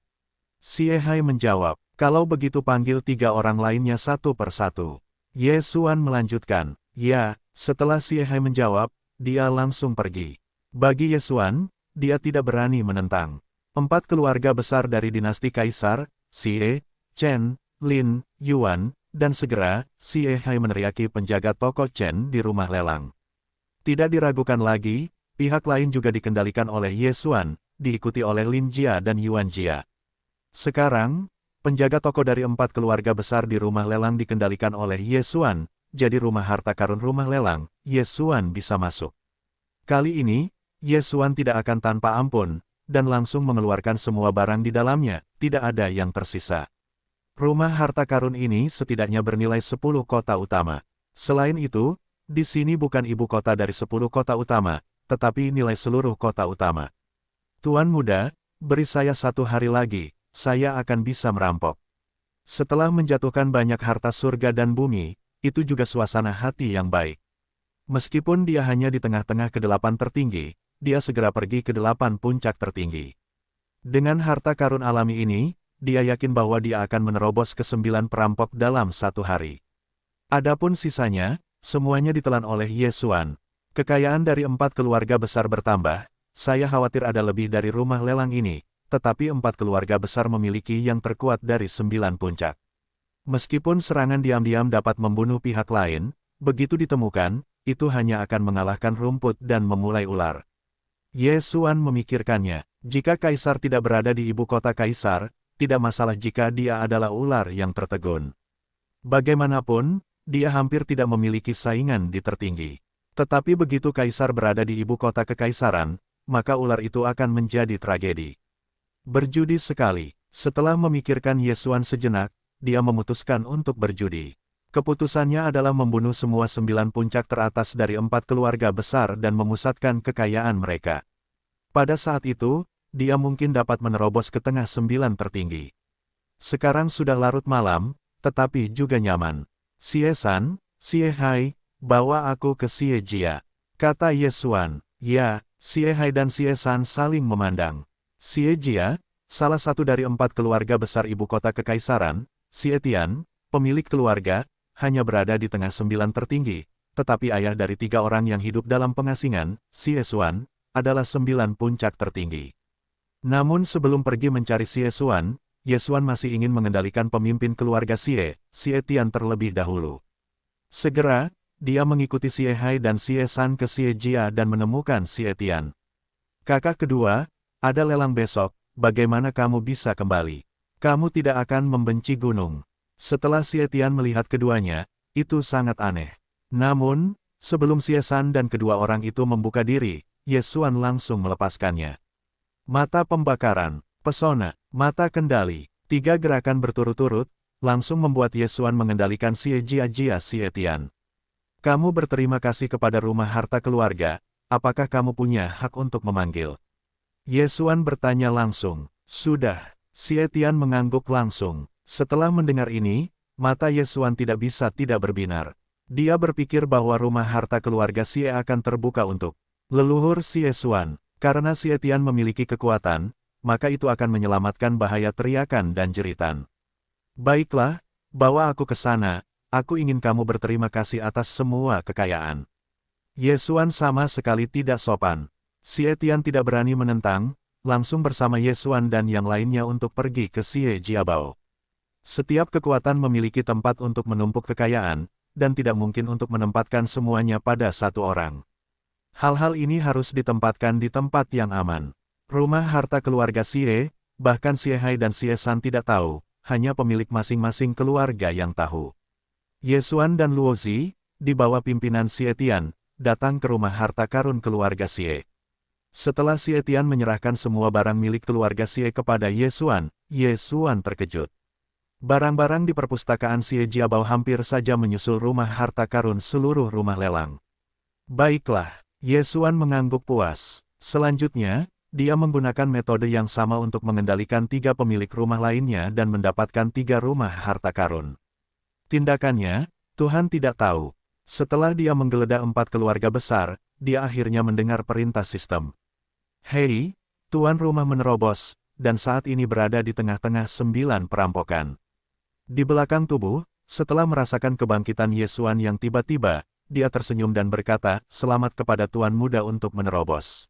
Xie Hai menjawab, "Kalau begitu panggil 3 orang lainnya satu per satu." Ye Xuan melanjutkan, "Ya." Setelah Xie Hai menjawab, dia langsung pergi. Bagi Ye Xuan, dia tidak berani menentang. 4 keluarga besar dari dinasti Kaisar, Xie, Chen, Lin, Yuan, dan segera, Xie Hai meneriaki penjaga toko Chen di rumah lelang. Tidak diragukan lagi, pihak lain juga dikendalikan oleh Ye Xuan, diikuti oleh Lin Jia dan Yuan Jia. Sekarang, penjaga toko dari 4 keluarga besar di rumah lelang dikendalikan oleh Ye Xuan, jadi rumah harta karun rumah lelang, Ye Xuan bisa masuk. Kali ini, Ye Xuan tidak akan tanpa ampun, dan langsung mengeluarkan semua barang di dalamnya, tidak ada yang tersisa. Rumah harta karun ini setidaknya bernilai 10 kota utama. Selain itu, di sini bukan ibu kota dari 10 kota utama, tetapi nilai seluruh kota utama. "Tuan muda, beri saya 1 hari lagi. Saya akan bisa merampok." Setelah menjatuhkan banyak harta surga dan bumi, itu juga suasana hati yang baik. Meskipun dia hanya di tengah-tengah ke-8 tertinggi, dia segera pergi ke 8 puncak tertinggi. Dengan harta karun alami ini, dia yakin bahwa dia akan menerobos ke 9 perampok dalam 1 hari. Adapun sisanya, semuanya ditelan oleh Ye Xuan. Kekayaan dari 4 keluarga besar bertambah, saya khawatir ada lebih dari rumah lelang ini. Tetapi 4 keluarga besar memiliki yang terkuat dari 9 puncak. Meskipun serangan diam-diam dapat membunuh pihak lain, begitu ditemukan, itu hanya akan mengalahkan rumput dan memulai ular. Ye Xuan memikirkannya, jika kaisar tidak berada di ibu kota kaisar, tidak masalah jika dia adalah ular yang tertegun. Bagaimanapun, dia hampir tidak memiliki saingan di tertinggi. Tetapi begitu kaisar berada di ibu kota kekaisaran, maka ular itu akan menjadi tragedi. Berjudi sekali. Setelah memikirkan Ye Xuan sejenak, dia memutuskan untuk berjudi. Keputusannya adalah membunuh semua 9 puncak teratas dari 4 keluarga besar dan memusatkan kekayaan mereka. Pada saat itu, dia mungkin dapat menerobos ke tengah 9 tertinggi. Sekarang sudah larut malam, tetapi juga nyaman. "Xie-san, Xie-hai, bawa aku ke Xie-jia," kata Ye Xuan. "Ya." Xie-hai dan Xie-san saling memandang. Xie-jia, salah satu dari 4 keluarga besar ibu kota kekaisaran, Xie-tian, pemilik keluarga, hanya berada di tengah 9 tertinggi, tetapi ayah dari 3 orang yang hidup dalam pengasingan, Xie Xuan, adalah 9 puncak tertinggi. Namun sebelum pergi mencari Xie Xuan, Ye Xuan masih ingin mengendalikan pemimpin keluarga Xie-tian terlebih dahulu. Segera, dia mengikuti Xie-hai dan Xie-san ke Xie-jia dan menemukan Xie-tian. "Kakak kedua, ada lelang besok, bagaimana kamu bisa kembali? Kamu tidak akan membenci gunung." Setelah Xie-tian melihat keduanya, itu sangat aneh. Namun, sebelum Xie-san dan kedua orang itu membuka diri, Ye Xuan langsung melepaskannya. Mata pembakaran, pesona, mata kendali, 3 gerakan berturut-turut, langsung membuat Ye Xuan mengendalikan Xie-jia Xie-tian. "Kamu berterima kasih kepada rumah harta keluarga, apakah kamu punya hak untuk memanggil?" Ye Xuan bertanya langsung. "Sudah." Xie-tian mengangguk langsung. Setelah mendengar ini, mata Ye Xuan tidak bisa tidak berbinar. Dia berpikir bahwa rumah harta keluarga Xie akan terbuka untuk leluhur Xie Xuan. Karena Xie-tian memiliki kekuatan, maka itu akan menyelamatkan bahaya teriakan dan jeritan. "Baiklah, bawa aku ke sana, aku ingin kamu berterima kasih atas semua kekayaan." Ye Xuan sama sekali tidak sopan. Xie-tian tidak berani menentang, langsung bersama Ye Xuan dan yang lainnya untuk pergi ke Xie-jiabao. Setiap kekuatan memiliki tempat untuk menumpuk kekayaan, dan tidak mungkin untuk menempatkan semuanya pada satu orang. Hal-hal ini harus ditempatkan di tempat yang aman. Rumah harta keluarga Xie, bahkan Xie-hai dan Xie-san tidak tahu, hanya pemilik masing-masing keluarga yang tahu. Ye Xuan dan Luo Zi, di bawah pimpinan Xie-tian, datang ke rumah harta karun keluarga Xie. Setelah Xie-tian menyerahkan semua barang milik keluarga Xie kepada Ye Xuan terkejut. Barang-barang di perpustakaan Xie-jiabao hampir saja menyusul rumah harta karun seluruh rumah lelang. "Baiklah," Ye Xuan mengangguk puas. Selanjutnya, dia menggunakan metode yang sama untuk mengendalikan 3 pemilik rumah lainnya dan mendapatkan 3 rumah harta karun. Tindakannya, Tuhan tidak tahu. Setelah dia menggeledah 4 keluarga besar, dia akhirnya mendengar perintah sistem. "Hei, tuan rumah menerobos, dan saat ini berada di tengah-tengah 9 perampokan." Di belakang tubuh, setelah merasakan kebangkitan Ye Xuan yang tiba-tiba, dia tersenyum dan berkata, "Selamat kepada tuan muda untuk menerobos.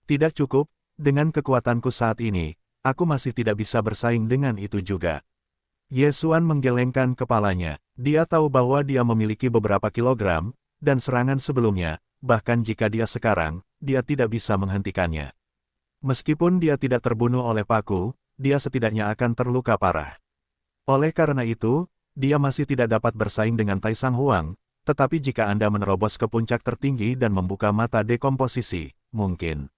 Tidak cukup, dengan kekuatanku saat ini, aku masih tidak bisa bersaing dengan itu juga." Ye Xuan menggelengkan kepalanya. Dia tahu bahwa dia memiliki beberapa kilogram, dan serangan sebelumnya, bahkan jika dia sekarang, dia tidak bisa menghentikannya. Meskipun dia tidak terbunuh oleh paku, dia setidaknya akan terluka parah. Oleh karena itu, dia masih tidak dapat bersaing dengan Tai Sang Huang, tetapi jika Anda menerobos ke puncak tertinggi dan membuka mata dekomposisi, mungkin.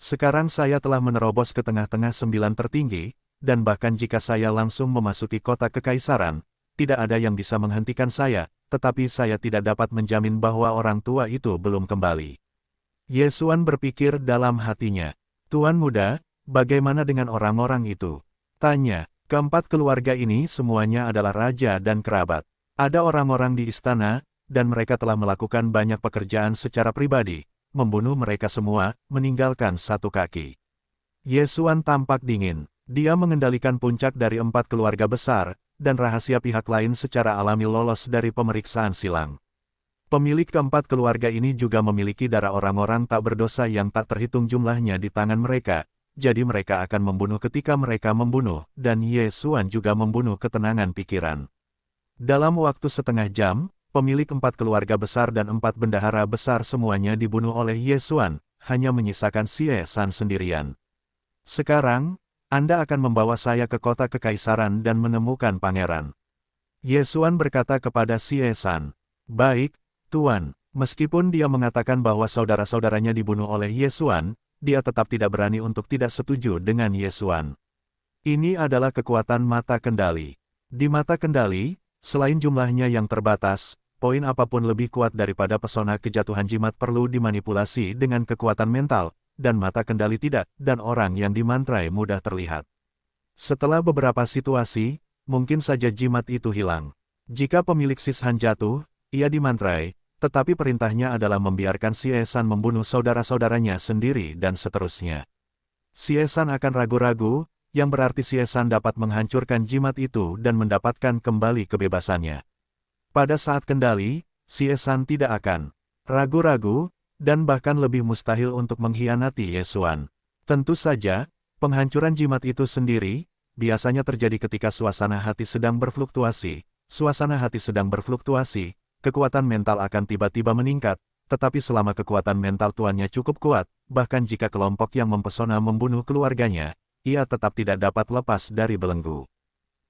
Sekarang saya telah menerobos ke tengah-tengah 9 tertinggi, dan bahkan jika saya langsung memasuki kota kekaisaran, tidak ada yang bisa menghentikan saya, tetapi saya tidak dapat menjamin bahwa orang tua itu belum kembali. Ye Xuan berpikir dalam hatinya. "Tuan muda, bagaimana dengan orang-orang itu?" tanya. "Keempat keluarga ini semuanya adalah raja dan kerabat. Ada orang-orang di istana, dan mereka telah melakukan banyak pekerjaan secara pribadi, membunuh mereka semua, meninggalkan satu kaki." Ye Xuan tampak dingin. Dia mengendalikan puncak dari 4 keluarga besar, dan rahasia pihak lain secara alami lolos dari pemeriksaan silang. Pemilik keempat keluarga ini juga memiliki darah orang-orang tak berdosa yang tak terhitung jumlahnya di tangan mereka, jadi mereka akan membunuh ketika mereka membunuh, dan Ye Xuan juga membunuh ketenangan pikiran. Dalam waktu setengah jam, pemilik 4 keluarga besar dan 4 bendahara besar semuanya dibunuh oleh Ye Xuan, hanya menyisakan Xie-san sendirian. "Sekarang, Anda akan membawa saya ke kota kekaisaran dan menemukan pangeran." Ye Xuan berkata kepada Xie-san. "Baik, Tuan." Meskipun dia mengatakan bahwa saudara-saudaranya dibunuh oleh Ye Xuan, dia tetap tidak berani untuk tidak setuju dengan Ye Xuan. Ini adalah kekuatan mata kendali. Di mata kendali, selain jumlahnya yang terbatas, poin apapun lebih kuat daripada pesona kejatuhan jimat perlu dimanipulasi dengan kekuatan mental, dan mata kendali tidak, dan orang yang dimantrai mudah terlihat. Setelah beberapa situasi, mungkin saja jimat itu hilang. Jika pemilik Sishan jatuh, ia dimantrai, tetapi perintahnya adalah membiarkan Siesan membunuh saudara-saudaranya sendiri dan seterusnya. Siesan akan ragu-ragu, yang berarti Siesan dapat menghancurkan jimat itu dan mendapatkan kembali kebebasannya. Pada saat kendali, Siesan tidak akan ragu-ragu, dan bahkan lebih mustahil untuk mengkhianati Yesuan. Tentu saja, penghancuran jimat itu sendiri, biasanya terjadi ketika suasana hati sedang berfluktuasi. Suasana hati sedang berfluktuasi, kekuatan mental akan tiba-tiba meningkat, tetapi selama kekuatan mental tuannya cukup kuat, bahkan jika kelompok yang mempesona membunuh keluarganya, ia tetap tidak dapat lepas dari belenggu.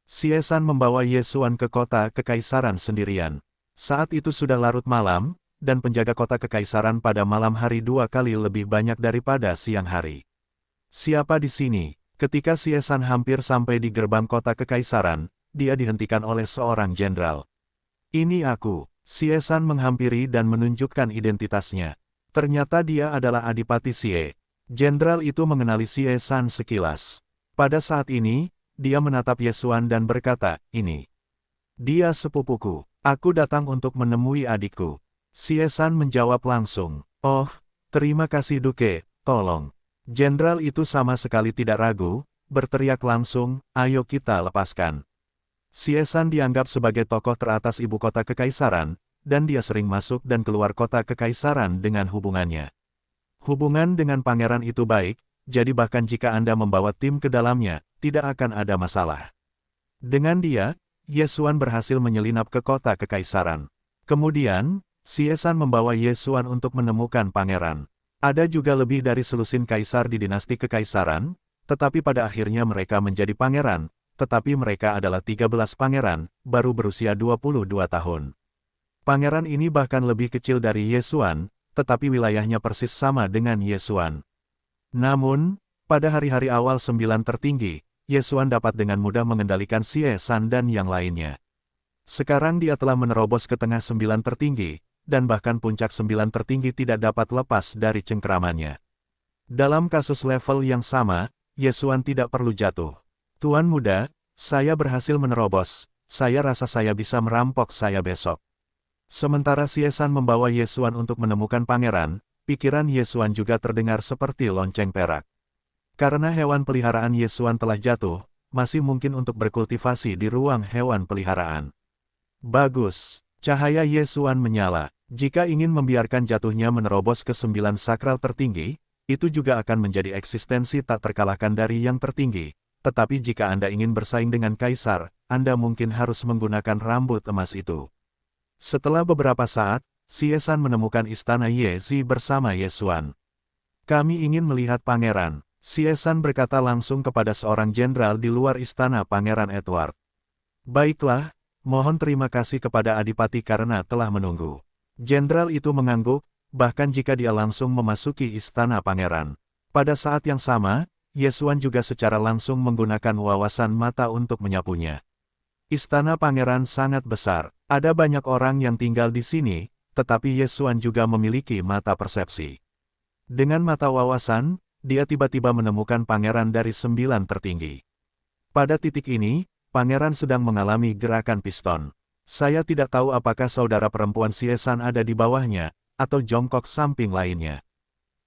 Siesan membawa Yesuan ke kota kekaisaran sendirian. Saat itu sudah larut malam, dan penjaga kota kekaisaran pada malam hari 2 kali lebih banyak daripada siang hari. Siapa di sini? Ketika Siesan hampir sampai di gerbang kota kekaisaran, dia dihentikan oleh seorang jenderal. Ini aku. Siesan menghampiri dan menunjukkan identitasnya. Ternyata dia adalah Adipati Sie. Jenderal itu mengenali Siesan sekilas. Pada saat ini, dia menatap Yesuan dan berkata, ini. Dia sepupuku. Aku datang untuk menemui adikku. Siesan menjawab langsung. Oh, terima kasih Duke, tolong. Jenderal itu sama sekali tidak ragu, berteriak langsung, ayo kita lepaskan. Siesan dianggap sebagai tokoh teratas ibu kota kekaisaran, dan dia sering masuk dan keluar kota kekaisaran dengan hubungannya. Hubungan dengan pangeran itu baik, jadi bahkan jika Anda membawa tim ke dalamnya, tidak akan ada masalah. Dengan dia, Yesuan berhasil menyelinap ke kota kekaisaran. Kemudian, Siesan membawa Yesuan untuk menemukan pangeran. Ada juga lebih dari selusin kaisar di dinasti kekaisaran, tetapi pada akhirnya mereka menjadi pangeran, tetapi mereka adalah 13 pangeran, baru berusia 22 tahun. Pangeran ini bahkan lebih kecil dari Yesuan, tetapi wilayahnya persis sama dengan Yesuan. Namun, pada hari-hari awal 9 tertinggi, Yesuan dapat dengan mudah mengendalikan Siesan dan yang lainnya. Sekarang dia telah menerobos ke tengah 9 tertinggi, dan bahkan puncak 9 tertinggi tidak dapat lepas dari cengkeramannya. Dalam kasus level yang sama, Yesuan tidak perlu jatuh. Tuan muda, saya berhasil menerobos, saya rasa saya bisa merampok saya besok. Sementara Siesan membawa Yesuan untuk menemukan pangeran, pikiran Yesuan juga terdengar seperti lonceng perak. Karena hewan peliharaan Yesuan telah jatuh, masih mungkin untuk berkultivasi di ruang hewan peliharaan. Bagus, cahaya Yesuan menyala. Jika ingin membiarkan jatuhnya menerobos ke 9 sakral tertinggi, itu juga akan menjadi eksistensi tak terkalahkan dari yang tertinggi. Tetapi jika Anda ingin bersaing dengan kaisar, Anda mungkin harus menggunakan rambut emas itu. Setelah beberapa saat, Siesan menemukan istana Yezi bersama Yesuan. Kami ingin melihat pangeran. Siesan berkata langsung kepada seorang jenderal di luar istana Pangeran Edward. Baiklah, mohon terima kasih kepada Adipati karena telah menunggu. Jenderal itu mengangguk, bahkan jika dia langsung memasuki istana pangeran. Pada saat yang sama, Yesuan juga secara langsung menggunakan wawasan mata untuk menyapunya. Istana pangeran sangat besar, ada banyak orang yang tinggal di sini, tetapi Yesuan juga memiliki mata persepsi. Dengan mata wawasan, dia tiba-tiba menemukan pangeran dari 9 tertinggi. Pada titik ini, pangeran sedang mengalami gerakan piston. Saya tidak tahu apakah saudara perempuan Siesan ada di bawahnya, atau jongkok samping lainnya.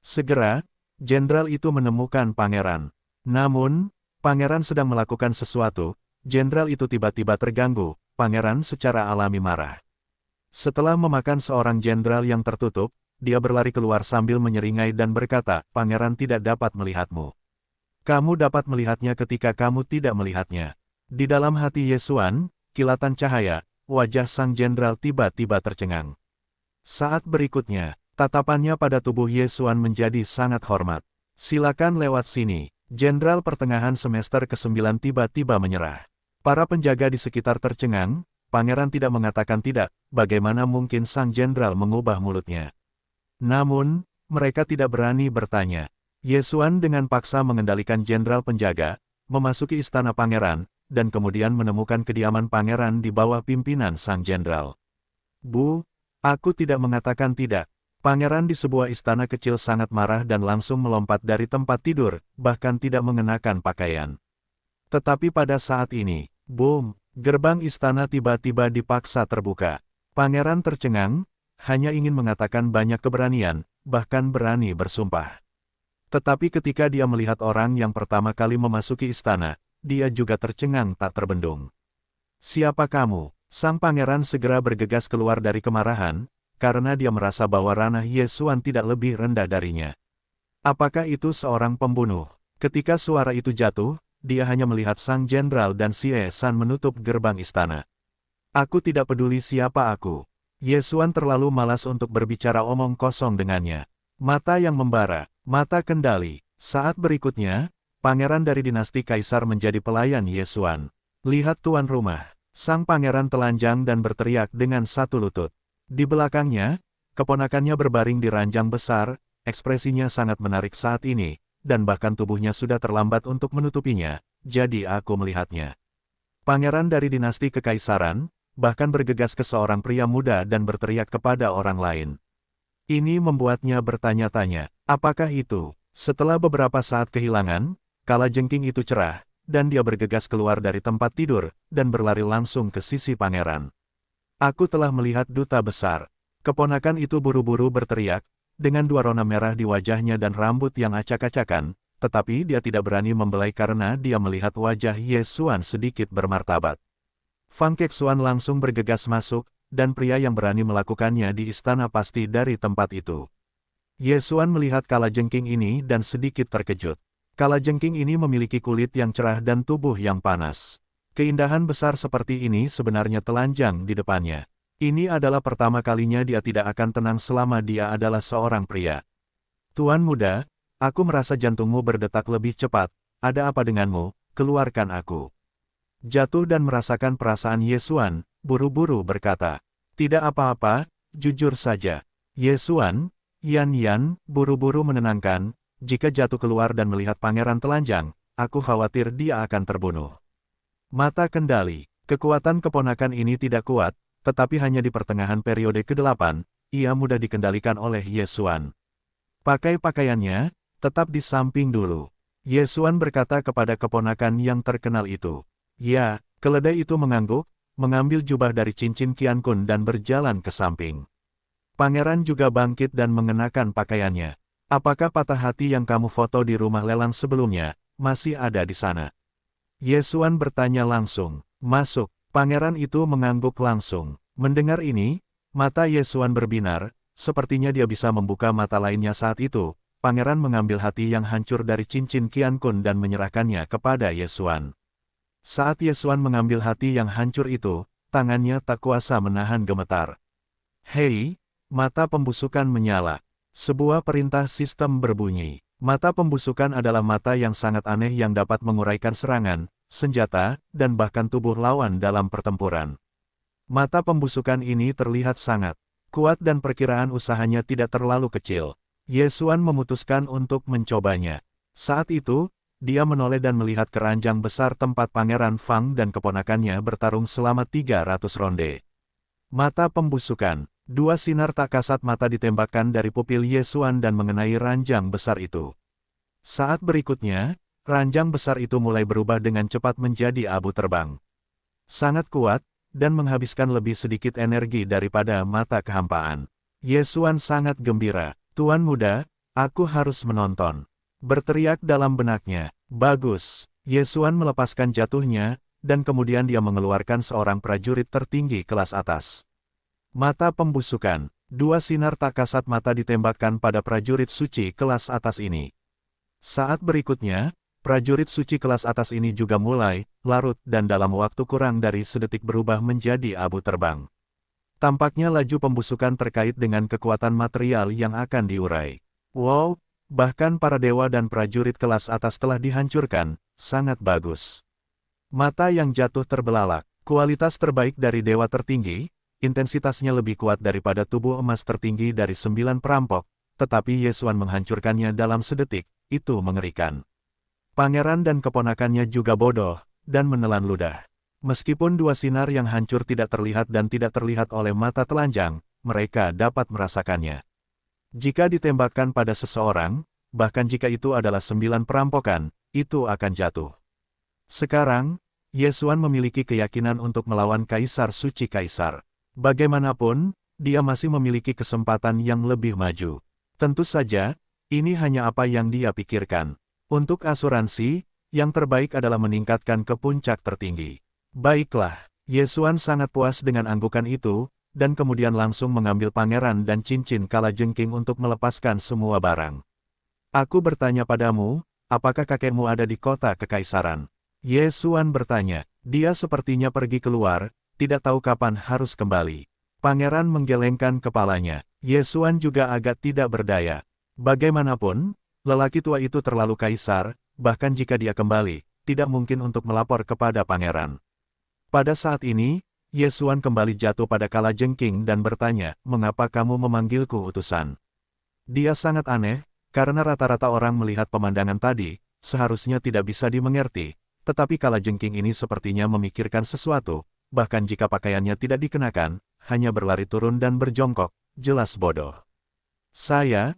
Segera, jenderal itu menemukan pangeran. Namun, pangeran sedang melakukan sesuatu. Jenderal itu tiba-tiba terganggu, pangeran secara alami marah. Setelah memakan seorang jenderal yang tertutup, dia berlari keluar sambil menyeringai dan berkata, pangeran tidak dapat melihatmu. Kamu dapat melihatnya ketika kamu tidak melihatnya. Di dalam hati Yesuan, kilatan cahaya, wajah sang jenderal tiba-tiba tercengang. Saat berikutnya, tatapannya pada tubuh Yesuan menjadi sangat hormat. Silakan lewat sini. Jenderal pertengahan semester ke-9 tiba-tiba menyerah. Para penjaga di sekitar tercengang, pangeran tidak mengatakan tidak, bagaimana mungkin sang jenderal mengubah mulutnya. Namun, mereka tidak berani bertanya. Yesuan dengan paksa mengendalikan jenderal penjaga, memasuki istana pangeran, dan kemudian menemukan kediaman pangeran di bawah pimpinan sang jenderal. Bu, aku tidak mengatakan tidak. Pangeran di sebuah istana kecil sangat marah dan langsung melompat dari tempat tidur, bahkan tidak mengenakan pakaian. Tetapi pada saat ini, boom, gerbang istana tiba-tiba dipaksa terbuka. Pangeran tercengang, hanya ingin mengatakan banyak keberanian, bahkan berani bersumpah. Tetapi ketika dia melihat orang yang pertama kali memasuki istana, dia juga tercengang tak terbendung. Siapa kamu? Sang pangeran segera bergegas keluar dari kemarahan, karena dia merasa bahwa ranah Ye Xuan tidak lebih rendah darinya. Apakah itu seorang pembunuh? Ketika suara itu jatuh, dia hanya melihat sang jenderal dan Xie San menutup gerbang istana. Aku tidak peduli siapa aku. Ye Xuan terlalu malas untuk berbicara omong kosong dengannya. Mata yang membara, mata kendali. Saat berikutnya, pangeran dari dinasti Kaisar menjadi pelayan Ye Xuan. Lihat tuan rumah. Sang pangeran telanjang dan berteriak dengan satu lutut. Di belakangnya, keponakannya berbaring di ranjang besar, ekspresinya sangat menarik saat ini, dan bahkan tubuhnya sudah terlambat untuk menutupinya, jadi aku melihatnya. Pangeran dari dinasti kekaisaran, bahkan bergegas ke seorang pria muda dan berteriak kepada orang lain. Ini membuatnya bertanya-tanya, apakah itu? Setelah beberapa saat kehilangan, kalajengking itu cerah, dan dia bergegas keluar dari tempat tidur, dan berlari langsung ke sisi pangeran. Aku telah melihat duta besar. Keponakan itu buru-buru berteriak, dengan dua rona merah di wajahnya dan rambut yang acak-acakan, tetapi dia tidak berani membelai karena dia melihat wajah Ye Xuan sedikit bermartabat. Fang Kexuan langsung bergegas masuk, dan pria yang berani melakukannya di istana pasti dari tempat itu. Ye Xuan melihat kalajengking ini dan sedikit terkejut. Kalajengking ini memiliki kulit yang cerah dan tubuh yang panas. Keindahan besar seperti ini sebenarnya telanjang di depannya. Ini adalah pertama kalinya dia tidak akan tenang selama dia adalah seorang pria. Tuan muda, aku merasa jantungmu berdetak lebih cepat. Ada apa denganmu? Keluarkan aku. Jatuh dan merasakan perasaan Ye Xuan, buru-buru berkata. Tidak apa-apa, jujur saja. Ye Xuan, Yan buru-buru menenangkan, jika jatuh keluar dan melihat pangeran telanjang, aku khawatir dia akan terbunuh. Mata kendali, kekuatan keponakan ini tidak kuat, tetapi hanya di pertengahan periode ke-8, ia mudah dikendalikan oleh Ye Xuan. Pakai pakaiannya, tetap di samping dulu. Ye Xuan berkata kepada keponakan yang terkenal itu. Ya, keledai itu mengangguk, mengambil jubah dari cincin Qian Kun dan berjalan ke samping. Pangeran juga bangkit dan mengenakan pakaiannya. Apakah patah hati yang kamu foto di rumah lelang sebelumnya, masih ada di sana? Ye Xuan bertanya langsung. Masuk, pangeran itu mengangguk langsung. Mendengar ini, mata Ye Xuan berbinar, sepertinya dia bisa membuka mata lainnya saat itu. Pangeran mengambil hati yang hancur dari cincin Qian Kun dan menyerahkannya kepada Ye Xuan. Saat Ye Xuan mengambil hati yang hancur itu, tangannya tak kuasa menahan gemetar. Hei, mata pembusukan menyala. Sebuah perintah sistem berbunyi. Mata pembusukan adalah mata yang sangat aneh yang dapat menguraikan serangan, senjata, dan bahkan tubuh lawan dalam pertempuran. Mata pembusukan ini terlihat sangat kuat dan perkiraan usahanya tidak terlalu kecil. Ye Xuan memutuskan untuk mencobanya. Saat itu, dia menoleh dan melihat keranjang besar tempat Pangeran Fang dan keponakannya bertarung selama 300 ronde. Mata pembusukan. Dua sinar tak kasat mata ditembakkan dari pupil Ye Xuan dan mengenai ranjang besar itu. Saat berikutnya, ranjang besar itu mulai berubah dengan cepat menjadi abu terbang. Sangat kuat, dan menghabiskan lebih sedikit energi daripada mata kehampaan. Ye Xuan sangat gembira. Tuan muda, aku harus menonton. Berteriak dalam benaknya. Bagus. Ye Xuan melepaskan jatuhnya, dan kemudian dia mengeluarkan seorang prajurit tertinggi kelas atas. Mata pembusukan. Dua sinar tak kasat mata ditembakkan pada prajurit suci kelas atas ini. Saat berikutnya, prajurit suci kelas atas ini juga mulai larut dan dalam waktu kurang dari sedetik berubah menjadi abu terbang. Tampaknya laju pembusukan terkait dengan kekuatan material yang akan diurai. Wow, bahkan para dewa dan prajurit kelas atas telah dihancurkan, sangat bagus. Mata yang jatuh terbelalak, kualitas terbaik dari dewa tertinggi, intensitasnya lebih kuat daripada tubuh emas tertinggi dari 9 perampok, tetapi Ye Xuan menghancurkannya dalam sedetik, itu mengerikan. Pangeran dan keponakannya juga bodoh, dan menelan ludah. Meskipun dua sinar yang hancur tidak terlihat dan tidak terlihat oleh mata telanjang, mereka dapat merasakannya. Jika ditembakkan pada seseorang, bahkan jika itu adalah 9 perampokan, itu akan jatuh. Sekarang, Yesuan memiliki keyakinan untuk melawan Kaisar Suci Kaisar. Bagaimanapun, dia masih memiliki kesempatan yang lebih maju. Tentu saja, ini hanya apa yang dia pikirkan. Untuk asuransi, yang terbaik adalah meningkatkan ke puncak tertinggi. Baiklah, Yesuan sangat puas dengan anggukan itu, dan kemudian langsung mengambil pangeran dan cincin kalajengking untuk melepaskan semua barang. Aku bertanya padamu, apakah kakekmu ada di kota kekaisaran? Yesuan bertanya. Dia sepertinya pergi keluar, tidak tahu kapan harus kembali. Pangeran menggelengkan kepalanya. Yesuan juga agak tidak berdaya. Bagaimanapun, lelaki tua itu terlalu kaisar, bahkan jika dia kembali, tidak mungkin untuk melapor kepada pangeran. Pada saat ini, Yesuan kembali jatuh pada kalajengking dan bertanya, mengapa kamu memanggilku utusan? Dia sangat aneh, karena rata-rata orang melihat pemandangan tadi, seharusnya tidak bisa dimengerti, tetapi kalajengking ini sepertinya memikirkan sesuatu, bahkan jika pakaiannya tidak dikenakan, hanya berlari turun dan berjongkok, jelas bodoh. Saya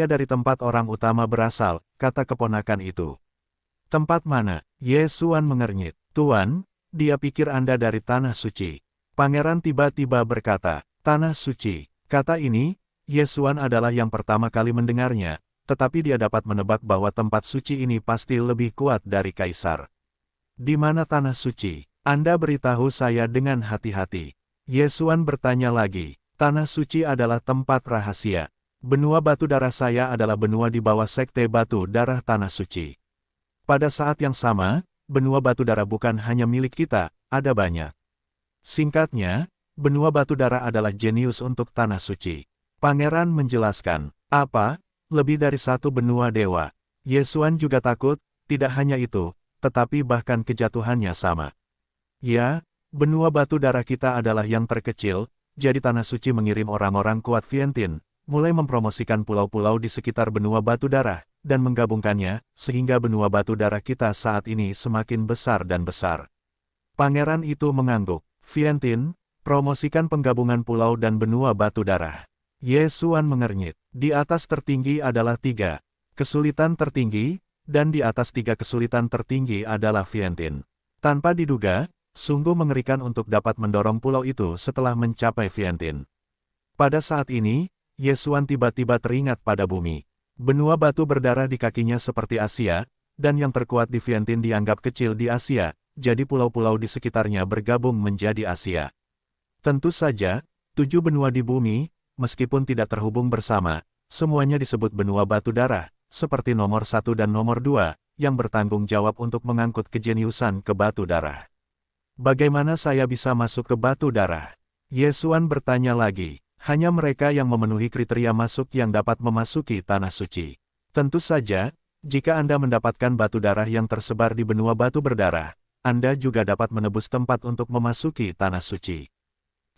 dari tempat orang utama berasal, kata keponakan itu. Tempat mana? Yesuan mengernyit. Tuan, dia pikir Anda dari Tanah Suci. Pangeran tiba-tiba berkata, Tanah Suci. Kata ini, Yesuan adalah yang pertama kali mendengarnya, tetapi dia dapat menebak bahwa tempat suci ini pasti lebih kuat dari Kaisar. Di mana Tanah Suci? Anda beritahu saya dengan hati-hati. Yesuan bertanya lagi. Tanah Suci adalah tempat rahasia. Benua batu darah saya adalah benua di bawah sekte batu darah Tanah Suci. Pada saat yang sama, benua batu darah bukan hanya milik kita, ada banyak. Singkatnya, benua batu darah adalah jenius untuk Tanah Suci. Pangeran menjelaskan, apa? Lebih dari satu benua dewa. Yesuan juga takut, tidak hanya itu, tetapi bahkan kejatuhannya sama. Ya, benua batu darah kita adalah yang terkecil, jadi Tanah Suci mengirim orang-orang kuat Vientin, mulai mempromosikan pulau-pulau di sekitar benua batu darah, dan menggabungkannya, sehingga benua batu darah kita saat ini semakin besar dan besar. Pangeran itu mengangguk. Vientin, promosikan penggabungan pulau dan benua batu darah. Yesuan mengernyit. Di atas tertinggi adalah 3 kesulitan tertinggi, dan di atas 3 kesulitan tertinggi adalah Vientin. Tanpa diduga, sungguh mengerikan untuk dapat mendorong pulau itu setelah mencapai Vientin. Pada saat ini, Yesuan tiba-tiba teringat pada bumi. Benua batu berdarah di kakinya seperti Asia, dan yang terkuat di Vientin dianggap kecil di Asia, jadi pulau-pulau di sekitarnya bergabung menjadi Asia. Tentu saja, 7 benua di bumi, meskipun tidak terhubung bersama, semuanya disebut benua batu darah, seperti nomor 1 dan nomor 2, yang bertanggung jawab untuk mengangkut kejeniusan ke batu darah. Bagaimana saya bisa masuk ke batu darah? Yesuan bertanya lagi. Hanya mereka yang memenuhi kriteria masuk yang dapat memasuki Tanah Suci. Tentu saja, jika Anda mendapatkan batu darah yang tersebar di benua batu berdarah, Anda juga dapat menebus tempat untuk memasuki Tanah Suci.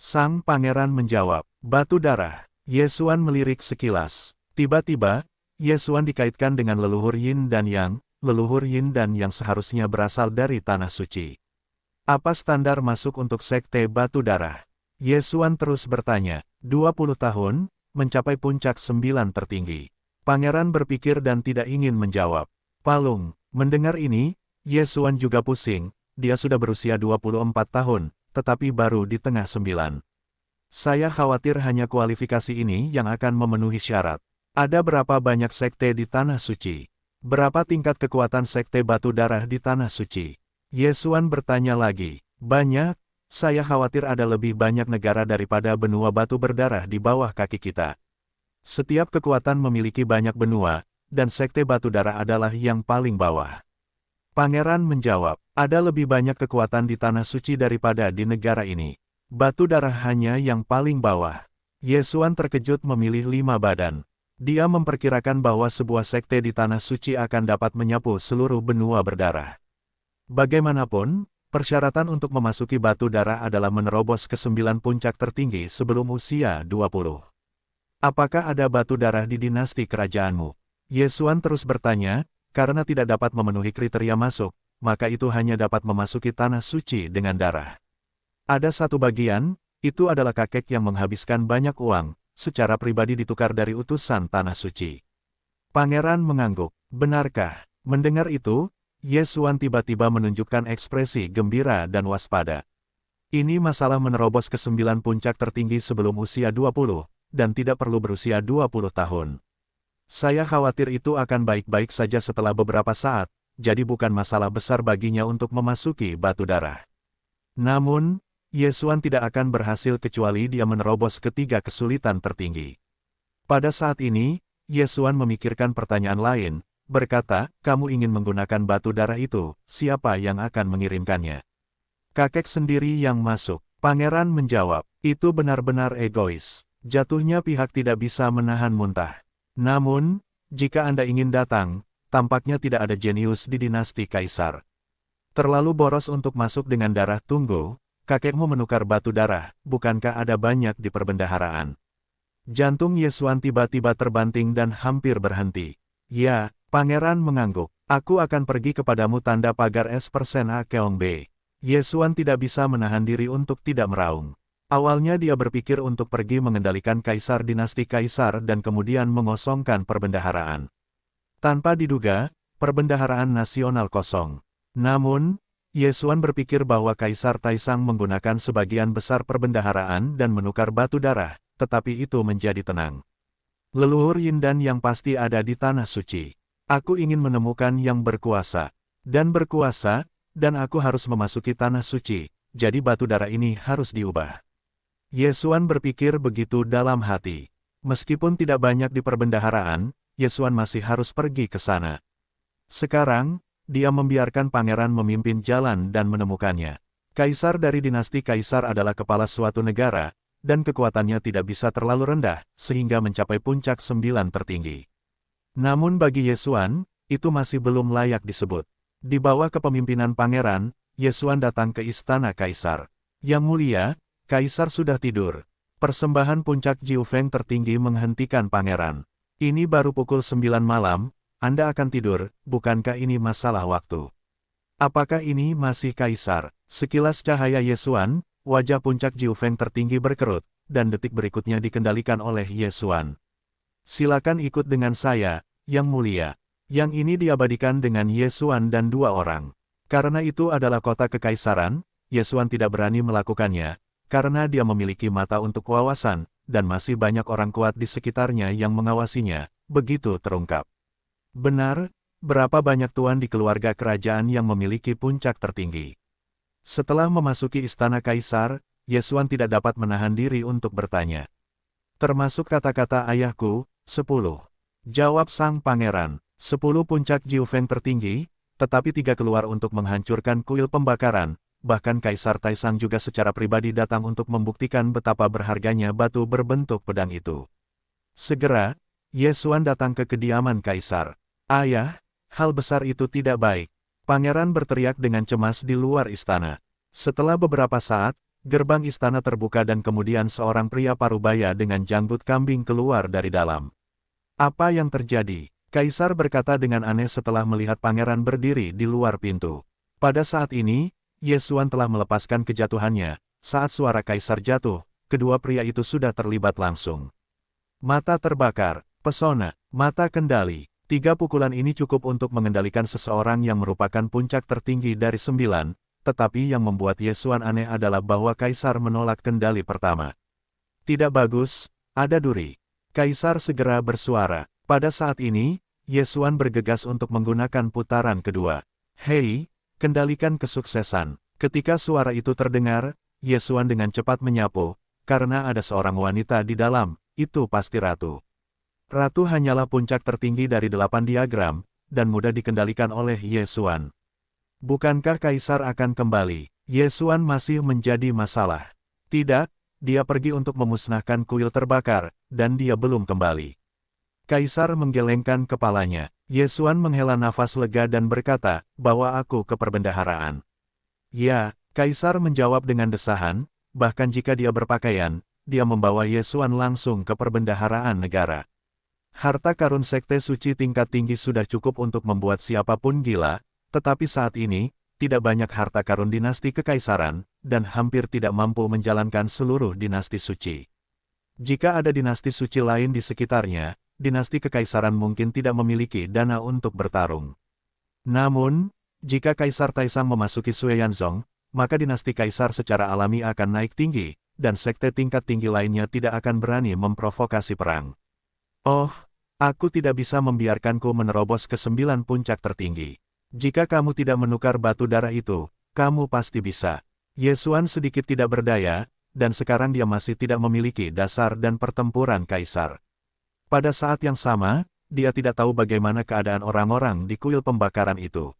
Sang pangeran menjawab, batu darah. Yesuan melirik sekilas. Tiba-tiba, Yesuan dikaitkan dengan leluhur Yin dan Yang, leluhur Yin dan Yang seharusnya berasal dari Tanah Suci. Apa standar masuk untuk sekte batu darah? Yesuan terus bertanya. 20 tahun, mencapai puncak 9 tertinggi. Pangeran berpikir dan tidak ingin menjawab. Palung, mendengar ini, Yesuan juga pusing, dia sudah berusia 24 tahun, tetapi baru di tengah 9. Saya khawatir hanya kualifikasi ini yang akan memenuhi syarat. Ada berapa banyak sekte di Tanah Suci? Berapa tingkat kekuatan sekte batu darah di Tanah Suci? Yesuan bertanya lagi. Banyak. Saya khawatir ada lebih banyak negara daripada benua batu berdarah di bawah kaki kita. Setiap kekuatan memiliki banyak benua, dan sekte batu darah adalah yang paling bawah. Pangeran menjawab, ada lebih banyak kekuatan di Tanah Suci daripada di negara ini. Batu darah hanya yang paling bawah. Yesuan terkejut memilih 5 badan. Dia memperkirakan bahwa sebuah sekte di Tanah Suci akan dapat menyapu seluruh benua berdarah. Bagaimanapun, persyaratan untuk memasuki batu darah adalah menerobos ke 9 puncak tertinggi sebelum usia 20. Apakah ada batu darah di dinasti kerajaanmu? Yesuan terus bertanya, karena tidak dapat memenuhi kriteria masuk, maka itu hanya dapat memasuki tanah suci dengan darah. Ada satu bagian, itu adalah kakek yang menghabiskan banyak uang, secara pribadi ditukar dari utusan tanah suci. Pangeran mengangguk. Benarkah? Mendengar itu, Ye Xuan tiba-tiba menunjukkan ekspresi gembira dan waspada. Ini masalah menerobos ke 9 puncak tertinggi sebelum usia 20, dan tidak perlu berusia 20 tahun. Saya khawatir itu akan baik-baik saja setelah beberapa saat, jadi bukan masalah besar baginya untuk memasuki batu darah. Namun, Ye Xuan tidak akan berhasil kecuali dia menerobos ketiga kesulitan tertinggi. Pada saat ini, Ye Xuan memikirkan pertanyaan lain, berkata, kamu ingin menggunakan batu darah itu, siapa yang akan mengirimkannya? Kakek sendiri yang masuk. Pangeran menjawab, itu benar-benar egois. Jatuhnya pihak tidak bisa menahan muntah. Namun, jika Anda ingin datang, tampaknya tidak ada jenius di dinasti Kaisar. Terlalu boros untuk masuk dengan darah. Tunggu, kakekmu menukar batu darah, bukankah ada banyak di perbendaharaan? Jantung Ye Xuan tiba-tiba terbanting dan hampir berhenti. Ya, Pangeran mengangguk. Aku akan pergi kepadamu tanda pagar es persen A Keong B. Ye Xuan tidak bisa menahan diri untuk tidak meraung. Awalnya dia berpikir untuk pergi mengendalikan kaisar dinasti Kaisar dan kemudian mengosongkan perbendaharaan. Tanpa diduga, perbendaharaan nasional kosong. Namun, Ye Xuan berpikir bahwa Kaisar Taisang menggunakan sebagian besar perbendaharaan dan menukar batu darah, tetapi itu menjadi tenang. Leluhur Yindan yang pasti ada di tanah suci. Aku ingin menemukan yang berkuasa, dan aku harus memasuki tanah suci, jadi batu darah ini harus diubah. Ye Xuan berpikir begitu dalam hati. Meskipun tidak banyak di perbendaharaan, Ye Xuan masih harus pergi ke sana. Sekarang, dia membiarkan pangeran memimpin jalan dan menemukannya. Kaisar dari dinasti Kaisar adalah kepala suatu negara, dan kekuatannya tidak bisa terlalu rendah, sehingga mencapai puncak 9 tertinggi. Namun bagi Ye Xuan, itu masih belum layak disebut. Di bawah kepemimpinan pangeran, Ye Xuan datang ke istana Kaisar. Yang mulia, Kaisar sudah tidur. Persembahan puncak Jiu Feng tertinggi menghentikan pangeran. Ini baru pukul 9 malam, Anda akan tidur, bukankah ini masalah waktu? Apakah ini masih Kaisar? Sekilas cahaya Ye Xuan, wajah puncak Jiu Feng tertinggi berkerut, dan detik berikutnya dikendalikan oleh Ye Xuan. Silakan ikut dengan saya, Yang Mulia. Yang ini diabadikan dengan Ye Xuan dan 2 orang. Karena itu adalah kota kekaisaran, Ye Xuan tidak berani melakukannya, karena dia memiliki mata untuk wawasan, dan masih banyak orang kuat di sekitarnya yang mengawasinya, begitu terungkap. Benar, berapa banyak tuan di keluarga kerajaan yang memiliki puncak tertinggi? Setelah memasuki istana Kaisar, Ye Xuan tidak dapat menahan diri untuk bertanya. Termasuk kata-kata ayahku, 10. Jawab sang pangeran, 10 puncak Jiu Feng tertinggi, tetapi 3 keluar untuk menghancurkan kuil pembakaran, bahkan Kaisar Taisang juga secara pribadi datang untuk membuktikan betapa berharganya batu berbentuk pedang itu. Segera, Ye Xuan datang ke kediaman Kaisar. Ayah, hal besar itu tidak baik. Pangeran berteriak dengan cemas di luar istana. Setelah beberapa saat, gerbang istana terbuka dan kemudian seorang pria parubaya dengan janggut kambing keluar dari dalam. Apa yang terjadi? Kaisar berkata dengan aneh setelah melihat pangeran berdiri di luar pintu. Pada saat ini, Ye Xuan telah melepaskan kejatuhannya. Saat suara Kaisar jatuh, kedua pria itu sudah terlibat langsung. Mata terbakar, pesona, mata kendali. 3 pukulan ini cukup untuk mengendalikan seseorang yang merupakan puncak tertinggi dari 9, tetapi yang membuat Ye Xuan aneh adalah bahwa Kaisar menolak kendali pertama. Tidak bagus, ada duri. Kaisar segera bersuara. Pada saat ini, Ye Xuan bergegas untuk menggunakan putaran kedua. Hei, kendalikan kesuksesan. Ketika suara itu terdengar, Ye Xuan dengan cepat menyapu, karena ada seorang wanita di dalam, itu pasti ratu. Ratu hanyalah puncak tertinggi dari 8 diagram, dan mudah dikendalikan oleh Ye Xuan. Bukankah Kaisar akan kembali? Ye Xuan masih menjadi masalah. Tidak, dia pergi untuk memusnahkan kuil terbakar, dan dia belum kembali. Kaisar menggelengkan kepalanya. Ye Xuan menghela nafas lega dan berkata, bawa aku ke perbendaharaan. Ya, Kaisar menjawab dengan desahan, bahkan jika dia berpakaian, dia membawa Ye Xuan langsung ke perbendaharaan negara. Harta karun sekte suci tingkat tinggi sudah cukup untuk membuat siapapun gila, Tetapi saat ini, tidak banyak harta karun dinasti kekaisaran, dan hampir tidak mampu menjalankan seluruh dinasti suci. Jika ada dinasti suci lain di sekitarnya, dinasti kekaisaran mungkin tidak memiliki dana untuk bertarung. Namun, jika Kaisar Taisang memasuki Sueyanzong, maka dinasti kaisar secara alami akan naik tinggi, dan sekte tingkat tinggi lainnya tidak akan berani memprovokasi perang. Oh, aku tidak bisa membiarkanku menerobos ke 9 puncak tertinggi. Jika kamu tidak menukar batu darah itu, kamu pasti bisa. Ye Xuan sedikit tidak berdaya, dan sekarang dia masih tidak memiliki dasar dan pertempuran kaisar. Pada saat yang sama, dia tidak tahu bagaimana keadaan orang-orang di kuil pembakaran itu.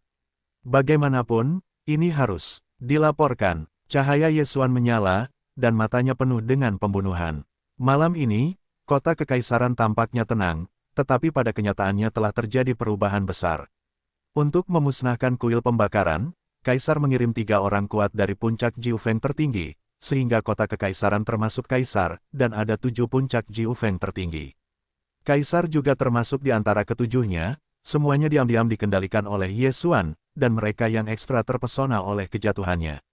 Bagaimanapun, ini harus dilaporkan. Cahaya Ye Xuan menyala, dan matanya penuh dengan pembunuhan. Malam ini, kota kekaisaran tampaknya tenang, tetapi pada kenyataannya telah terjadi perubahan besar. Untuk memusnahkan kuil pembakaran, Kaisar mengirim 3 orang kuat dari puncak Jiufeng tertinggi, sehingga kota kekaisaran termasuk Kaisar, dan ada 7 puncak Jiufeng tertinggi. Kaisar juga termasuk di antara ketujuhnya, semuanya diam-diam dikendalikan oleh Ye Xuan, dan mereka yang ekstra terpesona oleh kejatuhannya.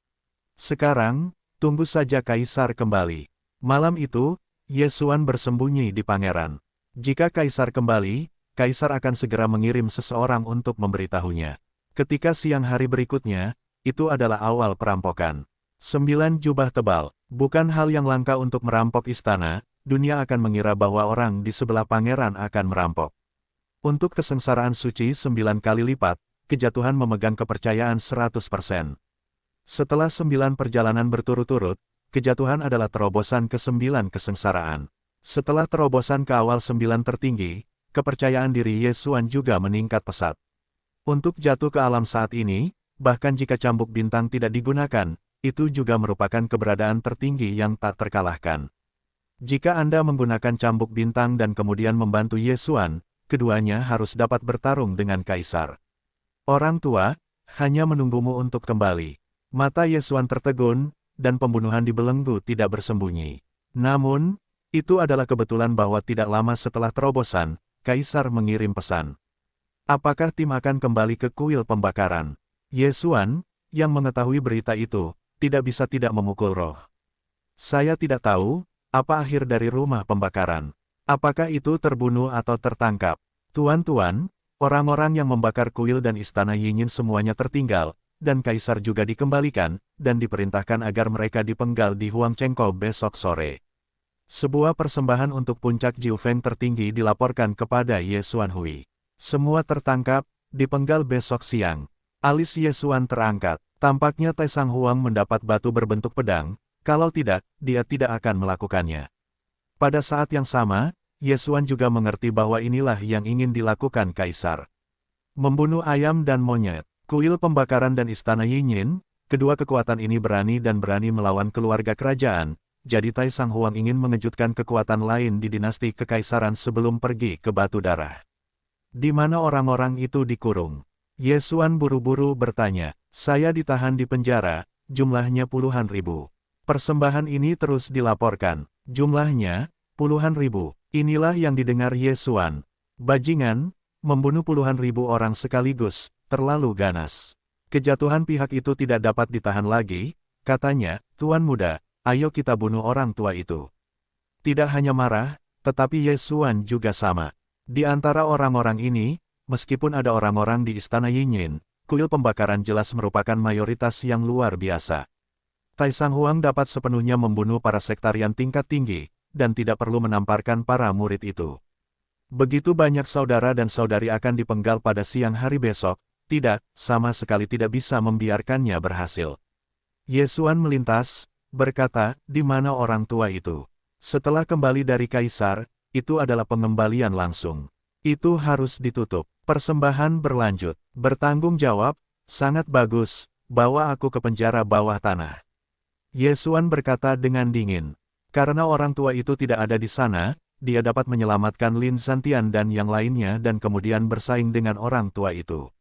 Sekarang, tunggu saja Kaisar kembali. Malam itu, Ye Xuan bersembunyi di pangeran. Jika Kaisar kembali, Kaisar akan segera mengirim seseorang untuk memberitahunya. Ketika siang hari berikutnya, itu adalah awal perampokan. 9 jubah tebal, bukan hal yang langka untuk merampok istana, dunia akan mengira bahwa orang di sebelah pangeran akan merampok. Untuk kesengsaraan suci 9 kali lipat, kejatuhan memegang kepercayaan 100%. Setelah 9 perjalanan berturut-turut, kejatuhan adalah terobosan ke-9 kesengsaraan. Setelah terobosan ke awal 9 tertinggi, kepercayaan diri Ye Xuan juga meningkat pesat. Untuk jatuh ke alam saat ini, bahkan jika cambuk bintang tidak digunakan, itu juga merupakan keberadaan tertinggi yang tak terkalahkan. Jika Anda menggunakan cambuk bintang dan kemudian membantu Ye Xuan, keduanya harus dapat bertarung dengan Kaisar. Orang tua, hanya menunggumu untuk kembali. Mata Ye Xuan tertegun, dan pembunuhan dibelenggu tidak bersembunyi. Namun, itu adalah kebetulan bahwa tidak lama setelah terobosan, Kaisar mengirim pesan. Apakah tim akan kembali ke kuil pembakaran? Ye Xuan, yang mengetahui berita itu, tidak bisa tidak memukul roh. Saya tidak tahu, apa akhir dari rumah pembakaran. Apakah itu terbunuh atau tertangkap? Tuan-tuan, orang-orang yang membakar kuil dan istana Yinyin semuanya tertinggal, dan Kaisar juga dikembalikan, dan diperintahkan agar mereka dipenggal di Huangchengkou besok sore. Sebuah persembahan untuk puncak Jiufeng tertinggi dilaporkan kepada Ye Xuan Hui. Semua tertangkap, dipenggal besok siang. Alis Ye Xuan terangkat. Tampaknya Tai Sang Huang mendapat batu berbentuk pedang, kalau tidak, dia tidak akan melakukannya. Pada saat yang sama, Ye Xuan juga mengerti bahwa inilah yang ingin dilakukan Kaisar. Membunuh ayam dan monyet, kuil pembakaran dan istana Yinyin, kedua kekuatan ini berani melawan keluarga kerajaan. Jadi Tai Sang Huang ingin mengejutkan kekuatan lain di dinasti kekaisaran sebelum pergi ke Batu Darah. Di mana orang-orang itu dikurung? Ye Xuan buru-buru bertanya. Saya ditahan di penjara, jumlahnya puluhan ribu. Persembahan ini terus dilaporkan. Jumlahnya, puluhan ribu. Inilah yang didengar Ye Xuan. Bajingan, membunuh puluhan ribu orang sekaligus, terlalu ganas. Kejatuhan pihak itu tidak dapat ditahan lagi, katanya, Tuan Muda. Ayo kita bunuh orang tua itu. Tidak hanya marah, tetapi Ye Xuan juga sama. Di antara orang-orang ini, meskipun ada orang-orang di istana Yinyin, kuil pembakaran jelas merupakan mayoritas yang luar biasa. Tai Sang Huang dapat sepenuhnya membunuh para sektarian tingkat tinggi, dan tidak perlu menamparkan para murid itu. Begitu banyak saudara dan saudari akan dipenggal pada siang hari besok, tidak, sama sekali tidak bisa membiarkannya berhasil. Ye Xuan melintas, berkata, di mana orang tua itu? Setelah kembali dari Kaisar, itu adalah pengembalian langsung. Itu harus ditutup. Persembahan berlanjut. Bertanggung jawab, sangat bagus, bawa aku ke penjara bawah tanah. Ye Xuan berkata dengan dingin. Karena orang tua itu tidak ada di sana, dia dapat menyelamatkan Lin Santian dan yang lainnya dan kemudian bersaing dengan orang tua itu.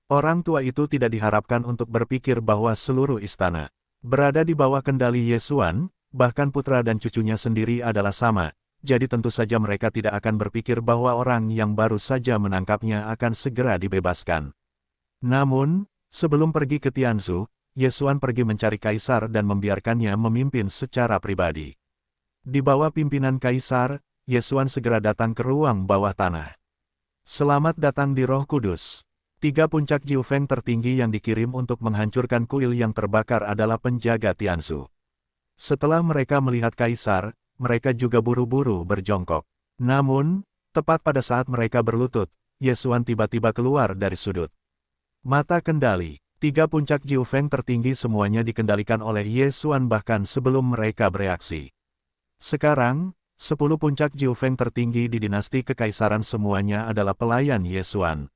Orang tua itu tidak diharapkan untuk berpikir bahwa seluruh istana berada di bawah kendali Ye Xuan, bahkan putra dan cucunya sendiri adalah sama, jadi tentu saja mereka tidak akan berpikir bahwa orang yang baru saja menangkapnya akan segera dibebaskan. Namun, sebelum pergi ke Tianzu, Ye Xuan pergi mencari kaisar dan membiarkannya memimpin secara pribadi. Di bawah pimpinan kaisar, Ye Xuan segera datang ke ruang bawah tanah. Selamat datang di Roh Kudus. 3 puncak Jiu Feng tertinggi yang dikirim untuk menghancurkan kuil yang terbakar adalah penjaga Tianzu. Setelah mereka melihat kaisar, mereka juga buru-buru berjongkok. Namun, tepat pada saat mereka berlutut, Ye Xuan tiba-tiba keluar dari sudut. Mata kendali, 3 puncak Jiu Feng tertinggi semuanya dikendalikan oleh Ye Xuan bahkan sebelum mereka bereaksi. Sekarang, 10 puncak Jiu Feng tertinggi di dinasti kekaisaran semuanya adalah pelayan Ye Xuan.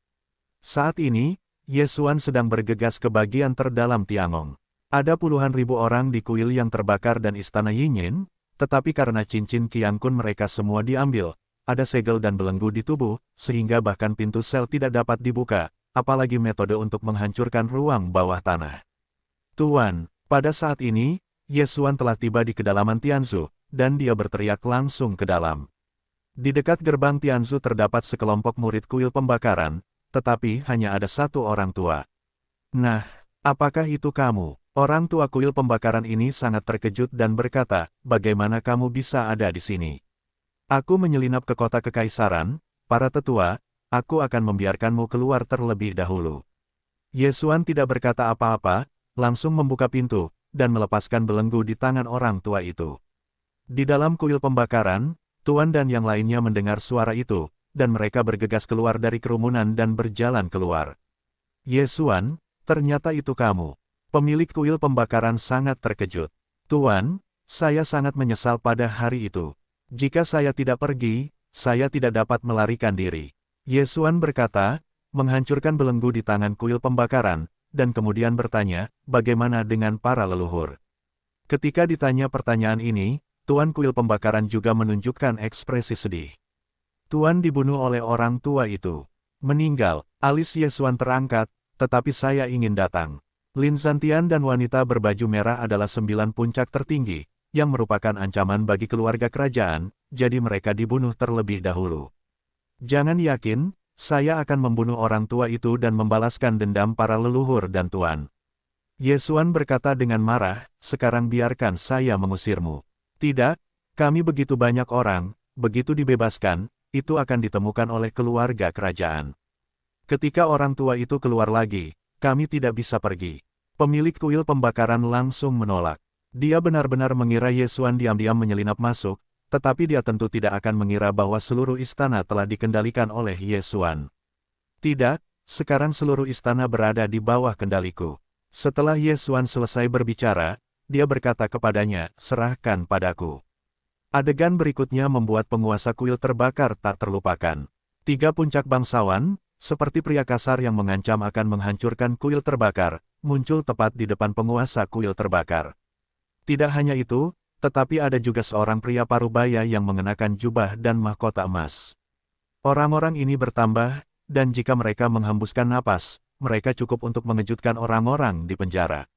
Saat ini, Ye Xuan sedang bergegas ke bagian terdalam Tiangong. Ada puluhan ribu orang di kuil yang terbakar dan istana Yinyin, tetapi karena cincin Qiang Kun mereka semua diambil, ada segel dan belenggu di tubuh, sehingga bahkan pintu sel tidak dapat dibuka, apalagi metode untuk menghancurkan ruang bawah tanah. Tuan, pada saat ini, Ye Xuan telah tiba di kedalaman Tianzu, dan dia berteriak langsung ke dalam. Di dekat gerbang Tianzu terdapat sekelompok murid kuil pembakaran, tetapi hanya ada satu orang tua. Nah, apakah itu kamu? Orang tua kuil pembakaran ini sangat terkejut dan berkata, bagaimana kamu bisa ada di sini? Aku menyelinap ke kota kekaisaran, para tetua, aku akan membiarkanmu keluar terlebih dahulu. Ye Xuan tidak berkata apa-apa, langsung membuka pintu, dan melepaskan belenggu di tangan orang tua itu. Di dalam kuil pembakaran, Tuan dan yang lainnya mendengar suara itu, dan mereka bergegas keluar dari kerumunan dan berjalan keluar. Ye Xuan, ternyata itu kamu. Pemilik kuil pembakaran sangat terkejut. Tuan, saya sangat menyesal pada hari itu. Jika saya tidak pergi, saya tidak dapat melarikan diri. Ye Xuan berkata, menghancurkan belenggu di tangan kuil pembakaran, dan kemudian bertanya, bagaimana dengan para leluhur? Ketika ditanya pertanyaan ini, Tuan kuil pembakaran juga menunjukkan ekspresi sedih. Tuan dibunuh oleh orang tua itu. Meninggal, alis Ye Xuan terangkat, tetapi saya ingin datang. Lin Zhantian dan wanita berbaju merah adalah 9 puncak tertinggi, yang merupakan ancaman bagi keluarga kerajaan, jadi mereka dibunuh terlebih dahulu. Jangan yakin, saya akan membunuh orang tua itu dan membalaskan dendam para leluhur dan tuan. Ye Xuan berkata dengan marah, sekarang biarkan saya mengusirmu. Tidak, kami begitu banyak orang, begitu dibebaskan, itu akan ditemukan oleh keluarga kerajaan. Ketika orang tua itu keluar lagi, kami tidak bisa pergi. Pemilik kuil pembakaran langsung menolak. Dia benar-benar mengira Ye Xuan diam-diam menyelinap masuk, tetapi dia tentu tidak akan mengira bahwa seluruh istana telah dikendalikan oleh Ye Xuan. Tidak, sekarang seluruh istana berada di bawah kendaliku. Setelah Ye Xuan selesai berbicara, dia berkata kepadanya, serahkan padaku. Adegan berikutnya membuat penguasa kuil terbakar tak terlupakan. 3 puncak bangsawan, seperti pria kasar yang mengancam akan menghancurkan kuil terbakar, muncul tepat di depan penguasa kuil terbakar. Tidak hanya itu, tetapi ada juga seorang pria parubaya yang mengenakan jubah dan mahkota emas. Orang-orang ini bertambah, dan jika mereka menghembuskan napas, mereka cukup untuk mengejutkan orang-orang di penjara.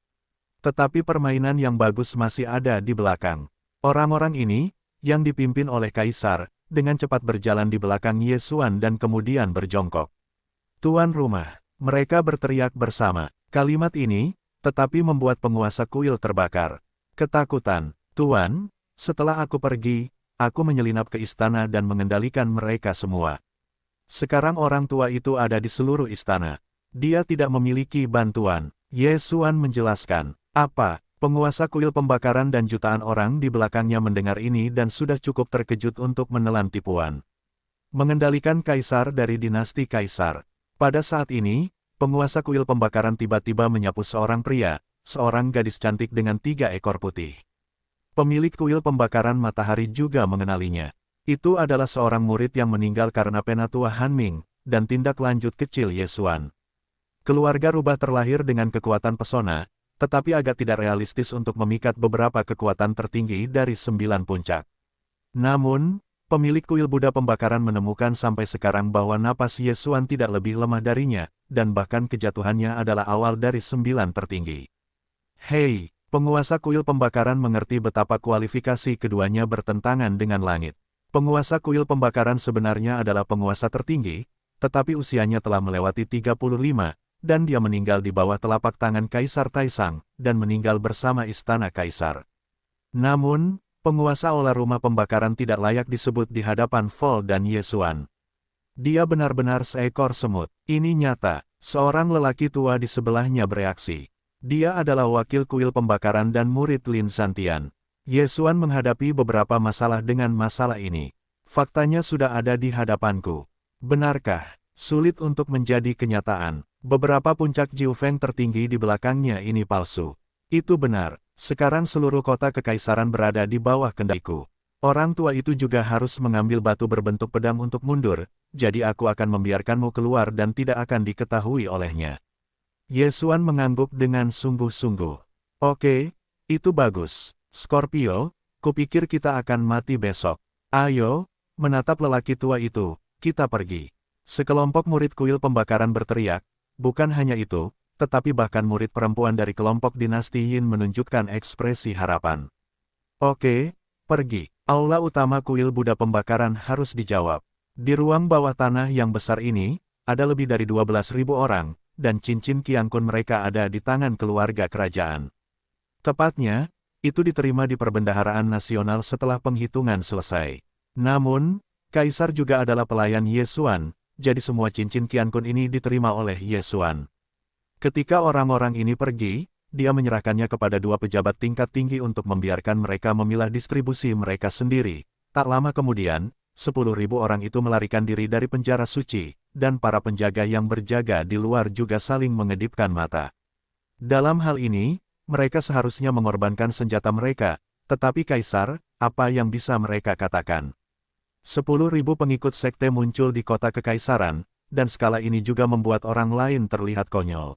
Tetapi permainan yang bagus masih ada di belakang. Orang-orang ini, yang dipimpin oleh kaisar, dengan cepat berjalan di belakang Ye Xuan dan kemudian berjongkok. Tuan rumah, mereka berteriak bersama. Kalimat ini, tetapi membuat penguasa kuil terbakar. Ketakutan, Tuan, setelah aku pergi, aku menyelinap ke istana dan mengendalikan mereka semua. Sekarang orang tua itu ada di seluruh istana. Dia tidak memiliki bantuan. Ye Xuan menjelaskan. Apa? Penguasa kuil pembakaran dan jutaan orang di belakangnya mendengar ini dan sudah cukup terkejut untuk menelan tipuan. Mengendalikan kaisar dari dinasti kaisar. Pada saat ini, penguasa kuil pembakaran tiba-tiba menyapu seorang pria, seorang gadis cantik dengan 3 ekor putih. Pemilik kuil pembakaran matahari juga mengenalinya. Itu adalah seorang murid yang meninggal karena penatua Han Ming, dan tindak lanjut kecil Ye Xuan. Keluarga rubah terlahir dengan kekuatan pesona, tetapi agak tidak realistis untuk memikat beberapa kekuatan tertinggi dari 9 puncak. Namun, pemilik kuil Buddha pembakaran menemukan sampai sekarang bahwa napas Ye Xuan tidak lebih lemah darinya, dan bahkan kejatuhannya adalah awal dari 9 tertinggi. Hei, penguasa kuil pembakaran mengerti betapa kualifikasi keduanya bertentangan dengan langit. Penguasa kuil pembakaran sebenarnya adalah penguasa tertinggi, tetapi usianya telah melewati 35, dan dia meninggal di bawah telapak tangan Kaisar Taisang, dan meninggal bersama istana Kaisar. Namun, penguasa olah rumah pembakaran tidak layak disebut di hadapan Vol dan Yesuan. Dia benar-benar seekor semut. Ini nyata, seorang lelaki tua di sebelahnya bereaksi. Dia adalah wakil kuil pembakaran dan murid Lin Santian. Yesuan menghadapi beberapa masalah dengan masalah ini. Faktanya sudah ada di hadapanku. Benarkah? Sulit untuk menjadi kenyataan. Beberapa puncak Jiufeng tertinggi di belakangnya ini palsu. Itu benar, sekarang seluruh kota kekaisaran berada di bawah kendaliku. Orang tua itu juga harus mengambil batu berbentuk pedang untuk mundur, jadi aku akan membiarkanmu keluar dan tidak akan diketahui olehnya. Yesuan mengangguk dengan sungguh-sungguh. Oke, itu bagus. Scorpio, kupikir kita akan mati besok. Ayo, menatap lelaki tua itu, kita pergi. Sekelompok murid kuil pembakaran berteriak, bukan hanya itu, tetapi bahkan murid perempuan dari kelompok dinasti Yin menunjukkan ekspresi harapan. Oke, pergi. Aula utama kuil Buddha pembakaran harus dijawab. Di ruang bawah tanah yang besar ini, ada lebih dari 12.000 orang, dan cincin Qiangkun mereka ada di tangan keluarga kerajaan. Tepatnya, itu diterima di Perbendaharaan Nasional setelah penghitungan selesai. Namun, Kaisar juga adalah pelayan Yesuan, jadi semua cincin Qiangkun ini diterima oleh Yesuan. Ketika orang-orang ini pergi, dia menyerahkannya kepada dua pejabat tingkat tinggi untuk membiarkan mereka memilah distribusi mereka sendiri. Tak lama kemudian, 10.000 orang itu melarikan diri dari penjara suci, dan para penjaga yang berjaga di luar juga saling mengedipkan mata. Dalam hal ini, mereka seharusnya mengorbankan senjata mereka, tetapi Kaisar, apa yang bisa mereka katakan? 10.000 pengikut sekte muncul di kota kekaisaran, dan skala ini juga membuat orang lain terlihat konyol.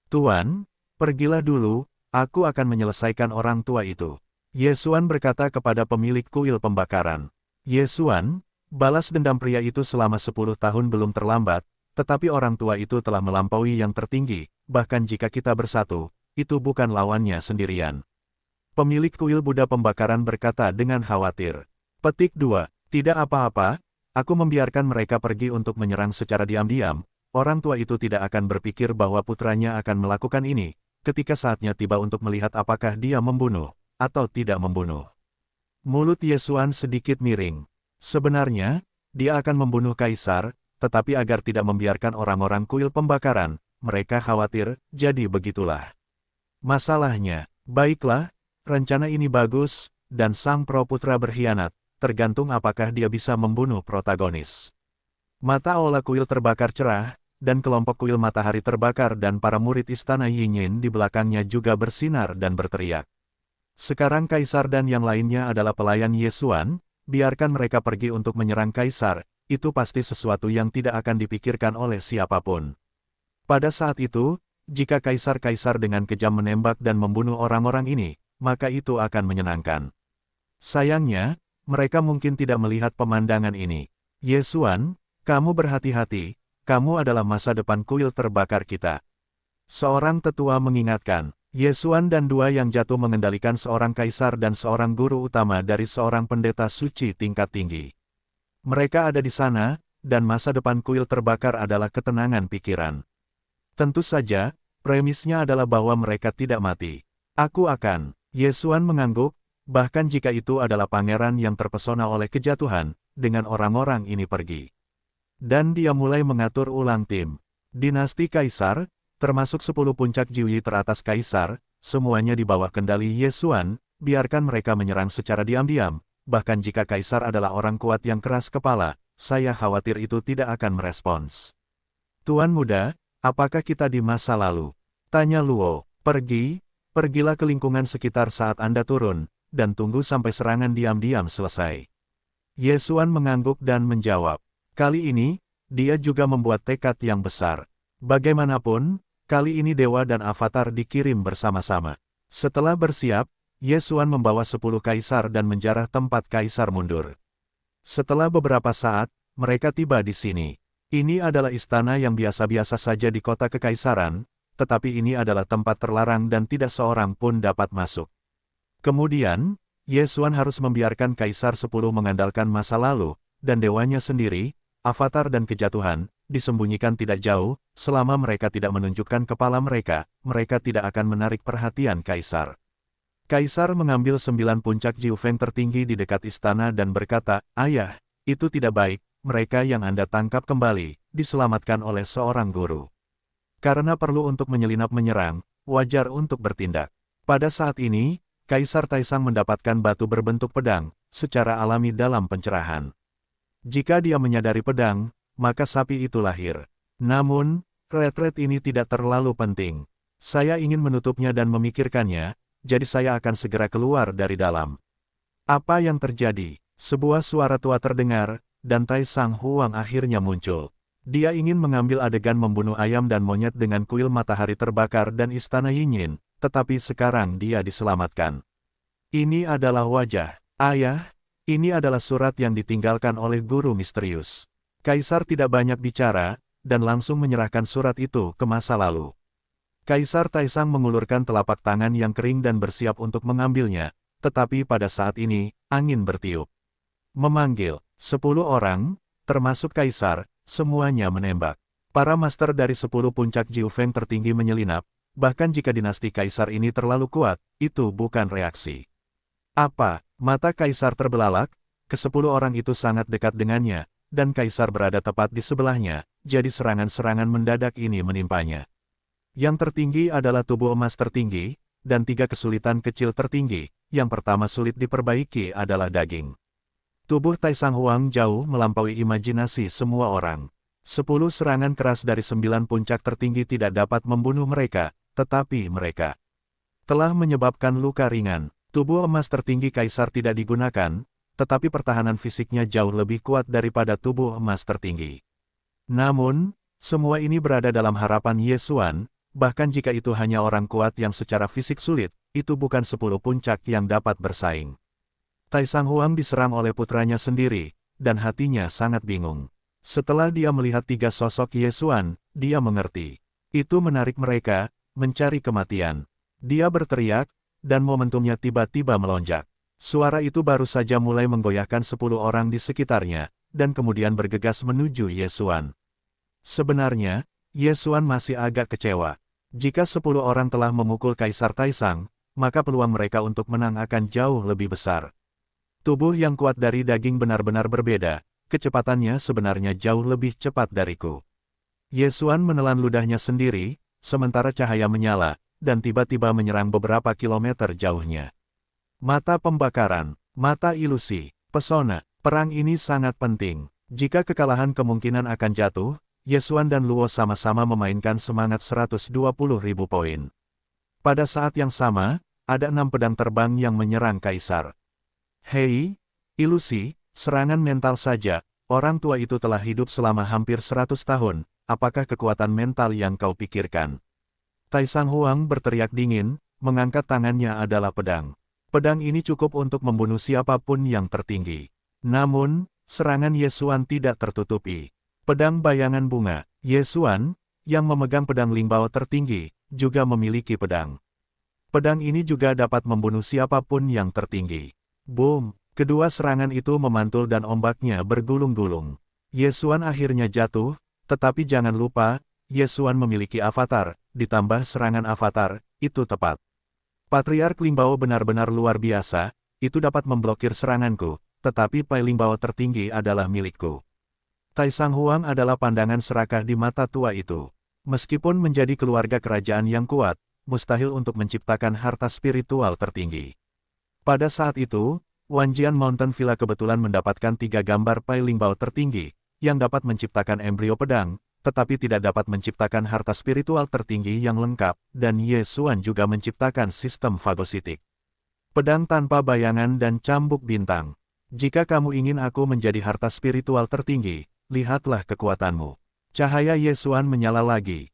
Tuan, pergilah dulu, aku akan menyelesaikan orang tua itu. Yesuan berkata kepada pemilik kuil pembakaran. Yesuan, balas dendam pria itu selama 10 tahun belum terlambat, tetapi orang tua itu telah melampaui yang tertinggi, bahkan jika kita bersatu, itu bukan lawannya sendirian. Pemilik kuil Buddha pembakaran berkata dengan khawatir. Petik 2. Tidak apa-apa, aku membiarkan mereka pergi untuk menyerang secara diam-diam. Orang tua itu tidak akan berpikir bahwa putranya akan melakukan ini, ketika saatnya tiba untuk melihat apakah dia membunuh, atau tidak membunuh. Mulut Yesuan sedikit miring. Sebenarnya, dia akan membunuh Kaisar, tetapi agar tidak membiarkan orang-orang kuil pembakaran, mereka khawatir, jadi begitulah. Masalahnya, baiklah, rencana ini bagus, dan sang pro-putra berkhianat, tergantung apakah dia bisa membunuh protagonis. Mata Aula kuil terbakar cerah, dan kelompok kuil matahari terbakar dan para murid istana Yinyin di belakangnya juga bersinar dan berteriak. Sekarang Kaisar dan yang lainnya adalah pelayan Yesuan, biarkan mereka pergi untuk menyerang Kaisar, itu pasti sesuatu yang tidak akan dipikirkan oleh siapapun. Pada saat itu, jika Kaisar-Kaisar dengan kejam menembak dan membunuh orang-orang ini, maka itu akan menyenangkan. Sayangnya, mereka mungkin tidak melihat pemandangan ini. Yesuan, kamu berhati-hati, kamu adalah masa depan kuil terbakar kita. Seorang tetua mengingatkan, Yesuan dan dua yang jatuh mengendalikan seorang kaisar dan seorang guru utama dari seorang pendeta suci tingkat tinggi. Mereka ada di sana, dan masa depan kuil terbakar adalah ketenangan pikiran. Tentu saja, premisnya adalah bahwa mereka tidak mati. Aku akan, Yesuan mengangguk, bahkan jika itu adalah pangeran yang terpesona oleh kejatuhan, dengan orang-orang ini pergi. Dan dia mulai mengatur ulang tim. Dinasti Kaisar, termasuk 10 puncak Jiuyi teratas Kaisar, semuanya di bawah kendali Yesuan, biarkan mereka menyerang secara diam-diam, bahkan jika Kaisar adalah orang kuat yang keras kepala, saya khawatir itu tidak akan merespons. Tuan muda, apakah kita di masa lalu? Tanya Luo. Pergilah ke lingkungan sekitar saat Anda turun, dan tunggu sampai serangan diam-diam selesai. Yesuan mengangguk dan menjawab. Kali ini, dia juga membuat tekad yang besar. Bagaimanapun, kali ini dewa dan avatar dikirim bersama-sama. Setelah bersiap, Yesuan membawa 10 kaisar dan menjarah tempat kaisar mundur. Setelah beberapa saat, mereka tiba di sini. Ini adalah istana yang biasa-biasa saja di kota kekaisaran, tetapi ini adalah tempat terlarang dan tidak seorang pun dapat masuk. Kemudian, Yesuan harus membiarkan Kaisar 10 mengandalkan masa lalu, dan dewanya sendiri, avatar dan kejatuhan, disembunyikan tidak jauh, selama mereka tidak menunjukkan kepala mereka, mereka tidak akan menarik perhatian Kaisar. Kaisar mengambil 9 puncak Jiufeng tertinggi di dekat istana dan berkata, "Ayah, itu tidak baik, mereka yang Anda tangkap kembali, diselamatkan oleh seorang guru. Karena perlu untuk menyelinap menyerang, wajar untuk bertindak." Pada saat ini, Kaisar Taisang mendapatkan batu berbentuk pedang, secara alami dalam pencerahan. Jika dia menyadari pedang, maka sapi itu lahir. Namun, retret ini tidak terlalu penting. Saya ingin menutupnya dan memikirkannya, jadi saya akan segera keluar dari dalam. Apa yang terjadi? Sebuah suara tua terdengar, dan Taisang Huang akhirnya muncul. Dia ingin mengambil adegan membunuh ayam dan monyet dengan kuil matahari terbakar dan istana Yinyin, tetapi sekarang dia diselamatkan. Ini adalah wajah. Ayah, ini adalah surat yang ditinggalkan oleh guru misterius. Kaisar tidak banyak bicara, dan langsung menyerahkan surat itu ke masa lalu. Kaisar Taisang mengulurkan telapak tangan yang kering dan bersiap untuk mengambilnya, tetapi pada saat ini, angin bertiup. Memanggil 10 orang, termasuk Kaisar, semuanya menembak. Para master dari 10 puncak Jiufeng tertinggi menyelinap, bahkan jika dinasti Kaisar ini terlalu kuat, itu bukan reaksi. Apa? Mata Kaisar terbelalak, ke-10 orang itu sangat dekat dengannya, dan Kaisar berada tepat di sebelahnya, jadi serangan-serangan mendadak ini menimpanya. Yang tertinggi adalah tubuh emas tertinggi, dan 3 kesulitan kecil tertinggi. Yang pertama sulit diperbaiki adalah daging. Tubuh Taisang Huang jauh melampaui imajinasi semua orang. 10 serangan keras dari 9 puncak tertinggi tidak dapat membunuh mereka, tetapi mereka telah menyebabkan luka ringan. Tubuh emas tertinggi Kaisar tidak digunakan, tetapi pertahanan fisiknya jauh lebih kuat daripada tubuh emas tertinggi. Namun, semua ini berada dalam harapan Ye Xuan, bahkan jika itu hanya orang kuat yang secara fisik sulit, itu bukan 10 puncak yang dapat bersaing. Taisang Huang diserang oleh putranya sendiri, dan hatinya sangat bingung. Setelah dia melihat 3 sosok Ye Xuan, dia mengerti. Itu menarik mereka, mencari kematian. Dia berteriak, dan momentumnya tiba-tiba melonjak. Suara itu baru saja mulai menggoyahkan 10 orang di sekitarnya, dan kemudian bergegas menuju Ye Xuan. Sebenarnya, Ye Xuan masih agak kecewa. Jika 10 orang telah memukul Kaisar Taisang, maka peluang mereka untuk menang akan jauh lebih besar. Tubuh yang kuat dari daging benar-benar berbeda, kecepatannya sebenarnya jauh lebih cepat dariku. Ye Xuan menelan ludahnya sendiri, sementara cahaya menyala, dan tiba-tiba menyerang beberapa kilometer jauhnya. Mata pembakaran, mata ilusi, pesona, perang ini sangat penting. Jika kekalahan kemungkinan akan jatuh, Ye Xuan dan Luo sama-sama memainkan semangat 120.000 poin. Pada saat yang sama, ada 6 pedang terbang yang menyerang Kaisar. Hei, ilusi, serangan mental saja, orang tua itu telah hidup selama hampir 100 tahun, apakah kekuatan mental yang kau pikirkan? Taisang Huang berteriak dingin, mengangkat tangannya adalah pedang. Pedang ini cukup untuk membunuh siapapun yang tertinggi. Namun, serangan Ye Xuan tidak tertutupi. Pedang bayangan bunga, Ye Xuan, yang memegang pedang Lingbao tertinggi, juga memiliki pedang. Pedang ini juga dapat membunuh siapapun yang tertinggi. Boom! Kedua serangan itu memantul dan ombaknya bergulung-gulung. Ye Xuan akhirnya jatuh, tetapi jangan lupa, Ye Xuan memiliki avatar, ditambah serangan avatar, itu tepat. Patriark Lingbao benar-benar luar biasa, itu dapat memblokir seranganku, tetapi Pai Lingbao tertinggi adalah milikku. Taisang Huang adalah pandangan serakah di mata tua itu. Meskipun menjadi keluarga kerajaan yang kuat, mustahil untuk menciptakan harta spiritual tertinggi. Pada saat itu, Wanjian Mountain Villa kebetulan mendapatkan 3 gambar Pai Lingbao tertinggi, yang dapat menciptakan embrio pedang, tetapi tidak dapat menciptakan harta spiritual tertinggi yang lengkap, dan Ye Xuan juga menciptakan sistem fagositik. Pedang tanpa bayangan dan cambuk bintang. Jika kamu ingin aku menjadi harta spiritual tertinggi, lihatlah kekuatanmu. Cahaya Ye Xuan menyala lagi,